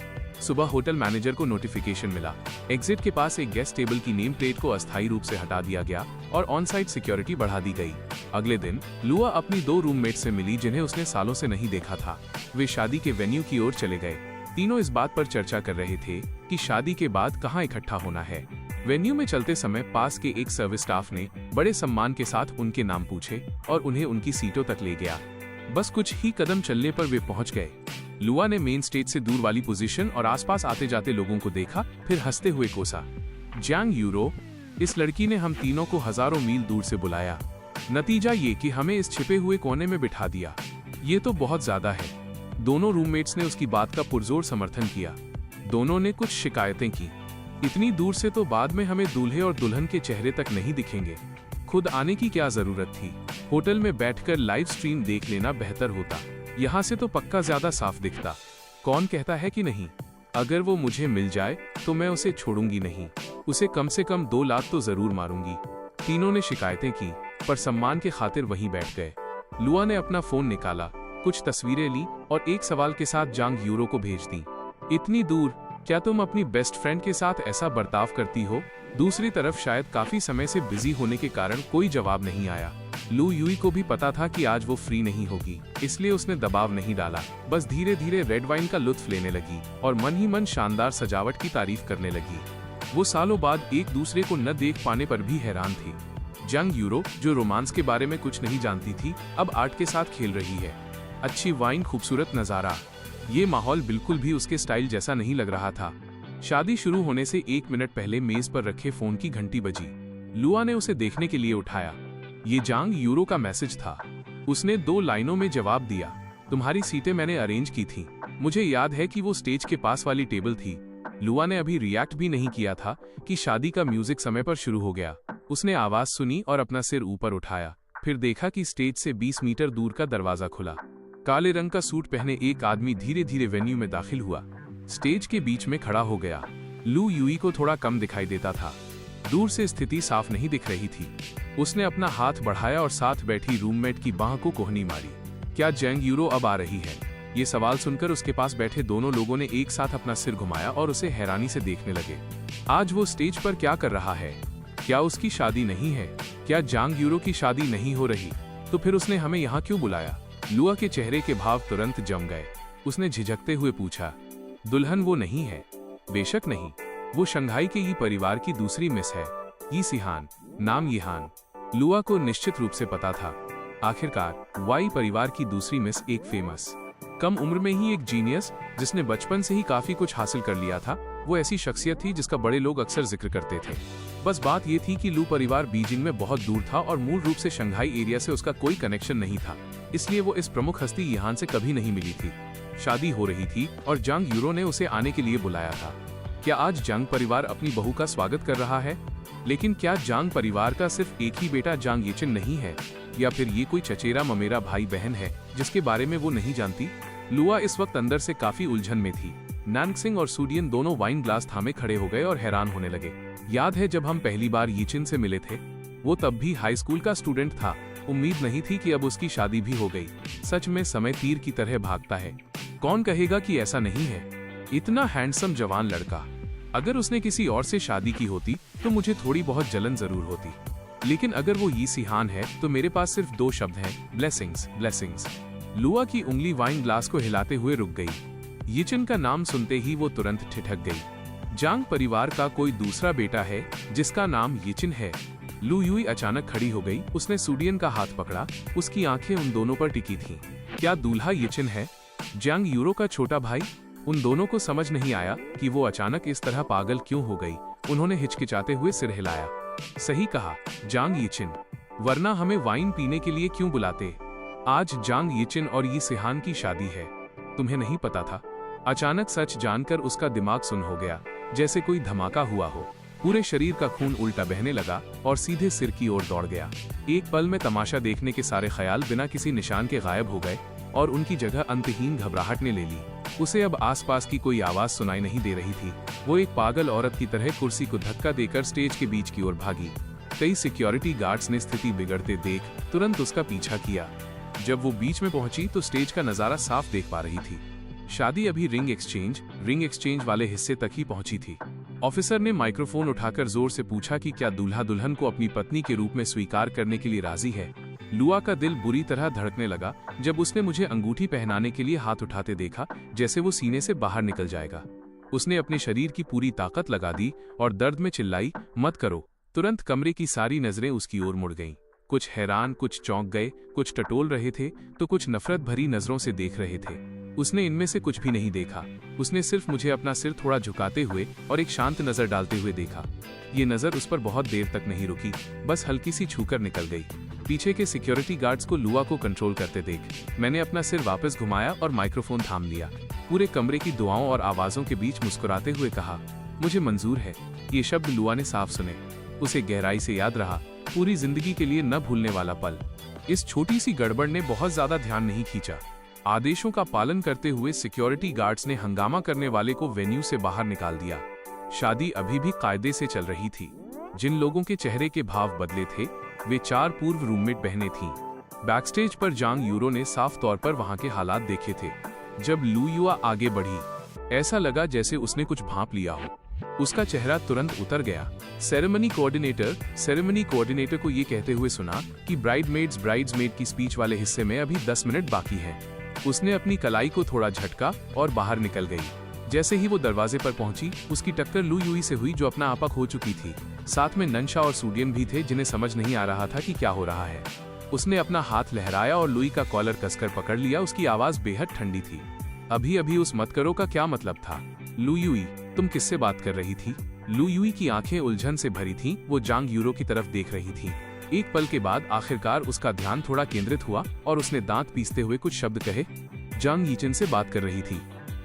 सुबह होटल मैनेजर को नोटिफिकेशन मिला। एग्जिट के पास एक गेस्ट टेबल की नेम प्लेट को अस्थायी रूप से हटा दिया गया और ऑन साइट सिक्योरिटी बढ़ा दी गई। अगले दिन लुआ अपनी 2 रूममेट से मिली जिन्हें उसने सालों से नहीं देखा था। वे शादी के वेन्यू की ओर चले गए। तीनों इस बात पर चर्चा कर रहे थे कि शादी के बाद कहाँ इकट्ठा होना है। वेन्यू में चलते समय पास के एक सर्विस स्टाफ ने बड़े सम्मान के साथ उनके नाम पूछे और उन्हें उनकी सीटों तक ले गया। बस कुछ ही कदम चलने पर वे पहुंच गए। लुआ ने मेन स्टेज से दूर वाली पोजीशन और आसपास आते जाते लोगों को देखा, फिर हंसते हुए कोसा, जैंग यूरो, इस लड़की ने हम तीनों को हजारों मील दूर से बुलाया। नतीजा ये कि हमें इस छिपे हुए कोने में बिठा दिया। ये तो बहुत ज्यादा है। दोनों रूममेट्स ने उसकी बात का पुरजोर समर्थन किया। दोनों ने कुछ शिकायतें की। इतनी दूर से तो बाद में हमें दूल्हे और दुल्हन के चेहरे तक नहीं दिखेंगे। खुद आने की क्या जरूरत थी? होटल में बैठकर लाइव स्ट्रीम देख लेना बेहतर होता। यहाँ से तो पक्का ज्यादा साफ दिखता। कौन कहता है कि नहीं? अगर वो मुझे मिल जाए तो मैं उसे छोड़ूंगी नहीं। उसे कम से कम 2 लात तो जरूर मारूंगी। तीनों ने शिकायतें की, पर सम्मान के खातिर वहीं बैठ गए। लुआ ने अपना फोन निकाला, कुछ तस्वीरें ली और एक सवाल के साथ जांग यूरो को भेज दी। इतनी दूर, क्या तुम अपनी बेस्ट फ्रेंड के साथ ऐसा बर्ताव करती हो? दूसरी तरफ शायद काफी समय से बिजी होने के कारण कोई जवाब नहीं आया। लू यूई को भी पता था कि आज वो फ्री नहीं होगी, इसलिए उसने दबाव नहीं डाला। बस धीरे धीरे रेड वाइन का लुत्फ लेने लगी और मन ही मन शानदार सजावट की तारीफ करने लगी। वो सालों बाद एक दूसरे को न देख पाने पर भी हैरान थी। जंग यूरो, जो रोमांस के बारे में कुछ नहीं जानती थी, अब आर्ट के साथ खेल रही है। अच्छी वाइन, खूबसूरत नजारा, ये माहौल बिल्कुल भी उसके स्टाइल जैसा नहीं लग रहा था। शादी शुरू होने से 1 मिनट पहले मेज पर रखे फोन की घंटी बजी। लुआ ने उसे देखने के लिए उठाया। ये जांग यूरो का मैसेज था। उसने 2 लाइनों में जवाब दिया, तुम्हारी सीटें मैंने अरेंज की थी। मुझे याद है कि वो स्टेज के पास वाली टेबल थी। लुआ ने अभी रिएक्ट भी नहीं किया था कि शादी का म्यूजिक समय पर शुरू हो गया। उसने आवाज सुनी और अपना सिर ऊपर उठाया, फिर देखा कि स्टेज से 20 मीटर दूर का दरवाजा खुला। काले रंग का सूट पहने एक आदमी धीरे धीरे वेन्यू में दाखिल हुआ। स्टेज के बीच में खड़ा हो गया। लू यूई को थोड़ा कम दिखाई देता था। दूर से स्थिति साफ नहीं दिख रही थी। उसने अपना हाथ बढ़ाया और साथ बैठी रूममेट की बाह को कोहनी मारी। क्या जैंग यूरो अब आ रही है? ये सवाल सुनकर उसके पास बैठे दोनों लोगों ने एक साथ अपना सिर घुमाया और उसे हैरानी से देखने लगे। आज वो स्टेज पर क्या कर रहा है? क्या उसकी शादी नहीं है? क्या जांग यूरो की शादी नहीं हो रही? तो फिर उसने हमें यहाँ क्यों बुलाया? लुआ के चेहरे के भाव तुरंत जम गए। उसने झिझकते हुए पूछा, दुल्हन वो नहीं है? बेशक नहीं, वो शंघाई के ही परिवार की दूसरी मिस है, यी सिहान, नाम यिहान। लुआ को निश्चित रूप से पता था। आखिरकार वाई परिवार की दूसरी मिस एक फेमस, कम उम्र में ही एक जीनियस, जिसने बचपन से ही काफी कुछ हासिल कर लिया था। वो ऐसी शख्सियत थी जिसका बड़े लोग अक्सर जिक्र करते थे। बस बात ये थी कि लू परिवार बीजिंग में बहुत दूर था और मूल रूप से शंघाई एरिया से उसका कोई कनेक्शन नहीं था, इसलिए वो इस प्रमुख हस्ती यिहान से कभी नहीं मिली थी। शादी हो रही थी और जांग यूरो ने उसे आने के लिए बुलाया था। क्या आज जांग परिवार अपनी बहू का स्वागत कर रहा है? लेकिन क्या जांग परिवार का सिर्फ एक ही बेटा जांग यिचिन नहीं है, या फिर ये कोई चचेरा ममेरा भाई बहन है जिसके बारे में वो नहीं जानती? लुआ इस वक्त अंदर से काफी उलझन में थी। नानक्सिंग और सूडियन दोनों वाइन ग्लास थामे खड़े हो गए और हैरान होने लगे। याद है जब हम पहली बार यिचिन से मिले थे? वो तब भी हाई स्कूल का स्टूडेंट था। उम्मीद नहीं थी कि अब उसकी शादी भी हो गई। सच में समय तीर की तरह भागता है। कौन कहेगा कि ऐसा नहीं है? इतना हैंडसम जवान लड़का। अगर उसने किसी और से शादी की होती तो मुझे थोड़ी बहुत जलन जरूर होती, लेकिन अगर वो यी सिहान है तो मेरे पास सिर्फ 2 शब्द हैं, ब्लेसिंग्स, ब्लेसिंग्स। लुआ की उंगली वाइन ग्लास को हिलाते हुए रुक गई। यिचिन का नाम सुनते ही वो तुरंत ठिठक गई। जांग परिवार का कोई दूसरा बेटा है जिसका नाम यिचिन है। लू यूई अचानक खड़ी हो गई। उसने सूडियन का हाथ पकड़ा। उसकी आंखें उन दोनों पर टिकी थीं। क्या दूल्हा यिचिन है? जांग यूरो का छोटा भाई? उन दोनों को समझ नहीं आया कि वो अचानक इस तरह पागल क्यों हो गई। उन्होंने हिचकिचाते हुए सिर हिलाया। सही कहा, जांग यिचिन, वरना हमें वाइन पीने के लिए क्यों बुलाते? आज जांग यिचिन और यी सिहान की शादी है। तुम्हें नहीं पता था? अचानक सच जानकर उसका दिमाग सुन्न हो गया, जैसे कोई धमाका हुआ हो। पूरे शरीर का खून उल्टा बहने लगा और सीधे सिर की ओर दौड़ गया। एक पल में तमाशा देखने के सारे ख्याल बिना किसी निशान के गायब हो गए और उनकी जगह अंतहीन घबराहट ने ले ली। उसे अब आसपास की कोई आवाज सुनाई नहीं दे रही थी। वो एक पागल औरत की तरह कुर्सी को धक्का देकर स्टेज के बीच की ओर भागी। कई सिक्योरिटी गार्ड्स ने स्थिति बिगड़ते देख तुरंत उसका पीछा किया। जब वो बीच में पहुंची तो स्टेज का नजारा साफ देख पा रही थी। शादी अभी रिंग एक्सचेंज वाले हिस्से तक ही पहुंची थी। ऑफिसर ने माइक्रोफोन उठाकर जोर से पूछा कि क्या दूल्हा दुल्हन को अपनी पत्नी के रूप में स्वीकार करने के लिए राजी है। लुआ का दिल बुरी तरह धड़कने लगा जब उसने मुझे अंगूठी पहनाने के लिए हाथ उठाते देखा, जैसे वो सीने से बाहर निकल जाएगा। उसने अपने शरीर की पूरी ताकत लगा दी और दर्द में चिल्लाई, मत करो। तुरंत कमरे की सारी नजरें उसकी ओर मुड़ गईं। कुछ हैरान, कुछ चौंक गए, कुछ टटोल रहे थे तो कुछ नफरत भरी नजरों से देख रहे थे। उसने इनमें से कुछ भी नहीं देखा। उसने सिर्फ मुझे अपना सिर थोड़ा झुकाते हुए और एक शांत नजर डालते हुए देखा। ये नजर उस पर बहुत देर तक नहीं रुकी, बस हल्की सी छूकर निकल गई। पीछे के सिक्योरिटी गार्ड्स को लुआ को कंट्रोल करते देख मैंने अपना सिर वापस घुमाया और माइक्रोफोन थाम लिया। पूरे कमरे की दुआओं और आवाजों के बीच मुस्कुराते हुए कहा, मुझे मंजूर है। ये शब्द लुआ ने साफ सुने। उसे गहराई से याद रहा, पूरी जिंदगी के लिए न भूलने वाला पल। इस छोटी सी गड़बड़ ने बहुत ज्यादा ध्यान नहीं खींचा। आदेशों का पालन करते हुए सिक्योरिटी गार्ड्स ने हंगामा करने वाले को वेन्यू से बाहर निकाल दिया। शादी अभी भी कायदे से चल रही थी। जिन लोगों के चेहरे के भाव बदले थे वे 4 पूर्व रूममेट बहनें थीं। बैकस्टेज पर जांग यूरो ने साफ तौर पर वहां के हालात देखे थे। जब लू युआ आगे बढ़ी, ऐसा लगा जैसे उसने कुछ भांप लिया हो। उसका चेहरा तुरंत उतर गया। सेरेमनी कोऑर्डिनेटर को ये कहते हुए सुना कि ब्राइड्समेड की स्पीच वाले हिस्से में अभी 10 मिनट बाकी हैं। उसने अपनी कलाई को थोड़ा झटका और बाहर निकल गई। जैसे ही वो दरवाजे पर पहुंची, उसकी टक्कर लू युई से हुई जो अपना आपा खो चुकी थी। साथ में नंशा और सूडियन भी थे जिन्हें समझ नहीं आ रहा था कि क्या हो रहा है। उसने अपना हाथ लहराया और लुई का कॉलर कसकर पकड़ लिया। उसकी आवाज बेहद ठंडी थी। अभी अभी उस मत करो का क्या मतलब था? लू युई, तुम किससे बात कर रही थी? लू युई की आंखें उलझन से भरी थीं। वो जांग यूरो की तरफ देख रही थी। एक पल के बाद आखिरकार उसका ध्यान थोड़ा केंद्रित हुआ और उसने दांत पीसते हुए कुछ शब्द कहे। जांग यीचिन से बात कर रही थी।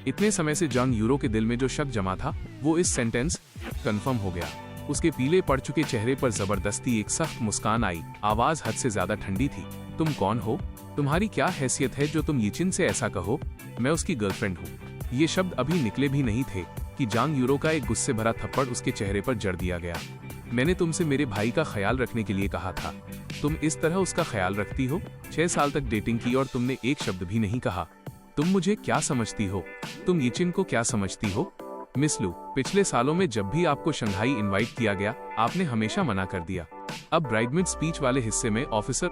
इतने समय से जांग यूरो के दिल में जो शक जमा था वो इस सेंटेंस कंफर्म हो गया। उसके पीले पड़ चुके चेहरे पर जबरदस्ती एक सख्त मुस्कान आई। आवाज हद से ज्यादा ठंडी थी। तुम कौन हो? तुम्हारी क्या हैसियत है जो तुम यीचिन से ऐसा कहो? मैं उसकी गर्लफ्रेंड हूँ। ये शब्द अभी निकले भी नहीं थे कि जांग यूरो का एक गुस्से भरा थप्पड़ उसके चेहरे पर जड़ दिया गया। मैंने तुमसे मेरे भाई का ख्याल रखने के लिए कहा था। तुम इस तरह उसका ख्याल रखती हो? 6 साल तक डेटिंग की और तुमने एक शब्द भी नहीं कहा। तुम मुझे क्या समझती हो? तुम यीचिन को क्या समझती हो? मिस लू, पिछले सालों में जब भी आपको शंघाई इनवाइट किया गया, आपने हमेशा मना कर दिया। अब ब्राइडमेड स्पीच वाले हिस्से में ऑफिसर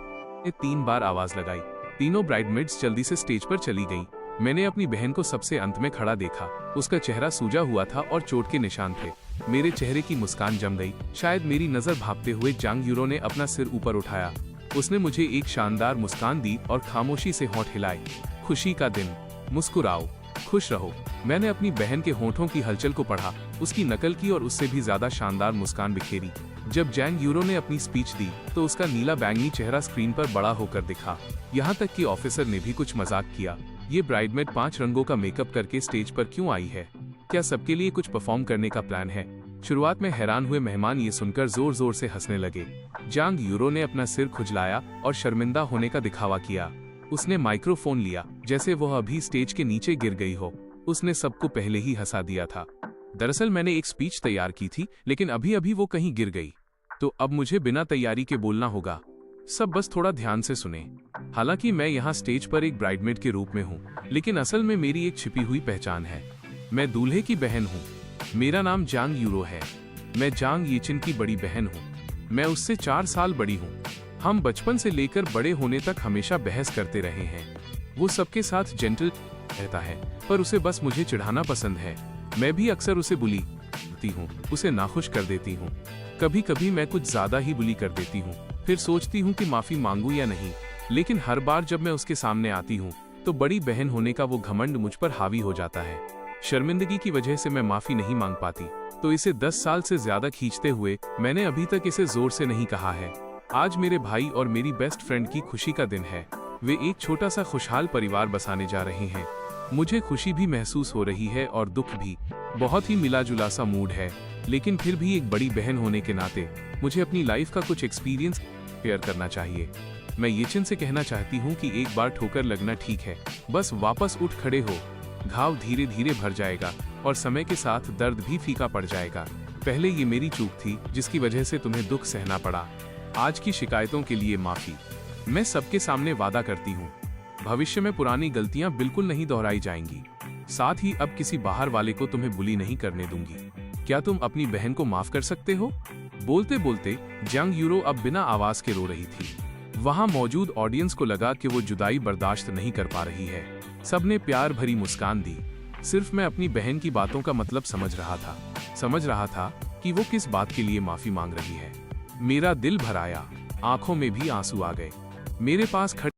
ने 3 बार आवाज लगाई। तीनों ब्राइडमेड्स जल्दी से स्टेज पर चली गईं। मैंने अपनी बहन को सबसे अंत में खड़ा देखा। उसका चेहरा सूजा हुआ था और चोट के निशान थे। मेरे चेहरे की मुस्कान जम गई। शायद मेरी नजर भांपते हुए जांग यूरो ने अपना सिर ऊपर उठाया। उसने मुझे एक शानदार मुस्कान दी और खामोशी से होंठ हिलाए। खुशी का दिन, मुस्कुराओ, खुश रहो। मैंने अपनी बहन के होंठों की हलचल को पढ़ा, उसकी नकल की और उससे भी ज्यादा शानदार मुस्कान बिखेरी। जब जांग यूरो ने अपनी स्पीच दी तो उसका नीला बैंगनी चेहरा स्क्रीन पर बड़ा होकर दिखा। यहाँ तक कि ऑफिसर ने भी कुछ मजाक किया। ये ब्राइडमेड 5 रंगों का मेकअप करके स्टेज पर क्यों आई है? क्या सबके लिए कुछ परफॉर्म करने का प्लान है? शुरुआत में हैरान हुए मेहमान ये सुनकर जोर जोर से हंसने लगे। जांग यूरो ने अपना सिर खुजलाया और शर्मिंदा होने का दिखावा किया। उसने माइक्रोफोन लिया जैसे वह अभी स्टेज के नीचे गिर गई हो। उसने सबको पहले ही हंसा दिया था। दरअसल मैंने एक स्पीच तैयार की थी, लेकिन अभी अभी वो कहीं गिर गई, तो अब मुझे बिना तैयारी के बोलना होगा। सब बस थोड़ा ध्यान से सुने। हालांकि मैं यहाँ स्टेज पर एक ब्राइडमेड के रूप में हूँ, लेकिन असल में मेरी एक छिपी हुई पहचान है। मैं दूल्हे की बहन हूँ। मेरा नाम जांग यूरो है। मैं जांग यीचिन की बड़ी बहन हूँ। मैं उससे 4 साल बड़ी हूँ। हम बचपन से लेकर बड़े होने तक हमेशा बहस करते रहे हैं। वो सबके साथ जेंटल रहता है, पर उसे बस मुझे चिढ़ाना पसंद है। मैं भी अक्सर उसे बुली करती हूँ, उसे नाखुश कर देती हूँ। कभी कभी मैं कुछ ज्यादा ही बुली कर देती हूँ, फिर सोचती हूँ कि माफी मांगू या नहीं। लेकिन हर बार जब मैं उसके सामने आती हूँ तो बड़ी बहन होने का वो घमंड मुझ पर हावी हो जाता है। शर्मिंदगी की वजह से मैं माफी नहीं मांग पाती, तो इसे 10 साल से ज्यादा खींचते हुए मैंने अभी तक इसे जोर से नहीं कहा है। आज मेरे भाई और मेरी बेस्ट फ्रेंड की खुशी का दिन है। वे एक छोटा सा खुशहाल परिवार बसाने जा रहे हैं। मुझे खुशी भी महसूस हो रही है और दुख भी। बहुत ही मिला जुला सा मूड है, लेकिन फिर भी एक बड़ी बहन होने के नाते मुझे अपनी लाइफ का कुछ एक्सपीरियंस शेयर करना चाहिए। मैं यीचिन से कहना चाहती हूँ कि एक बार ठोकर लगना ठीक है, बस वापस उठ खड़े हो। घाव धीरे धीरे भर जाएगा और समय के साथ दर्द भी फीका पड़ जाएगा। पहले ये मेरी चूक थी जिसकी वजह से तुम्हें दुख सहना पड़ा। आज की शिकायतों के लिए माफी। मैं सबके सामने वादा करती हूँ, भविष्य में पुरानी गलतियां बिल्कुल नहीं दोहराई जाएंगी। साथ ही अब किसी बाहर वाले को तुम्हें बुली नहीं करने दूंगी। क्या तुम अपनी बहन को माफ कर सकते हो? बोलते बोलते जांग यूरो अब बिना आवाज के रो रही थी। वहां मौजूद ऑडियंस को लगा कि वो जुदाई बर्दाश्त नहीं कर पा रही है। सबने प्यार भरी मुस्कान दी। सिर्फ मैं अपनी बहन की बातों का मतलब समझ रहा था कि वो किस बात के लिए माफी मांग रही है। मेरा दिल भर आया, आंखों में भी आंसू आ गए। मेरे पास खड़ी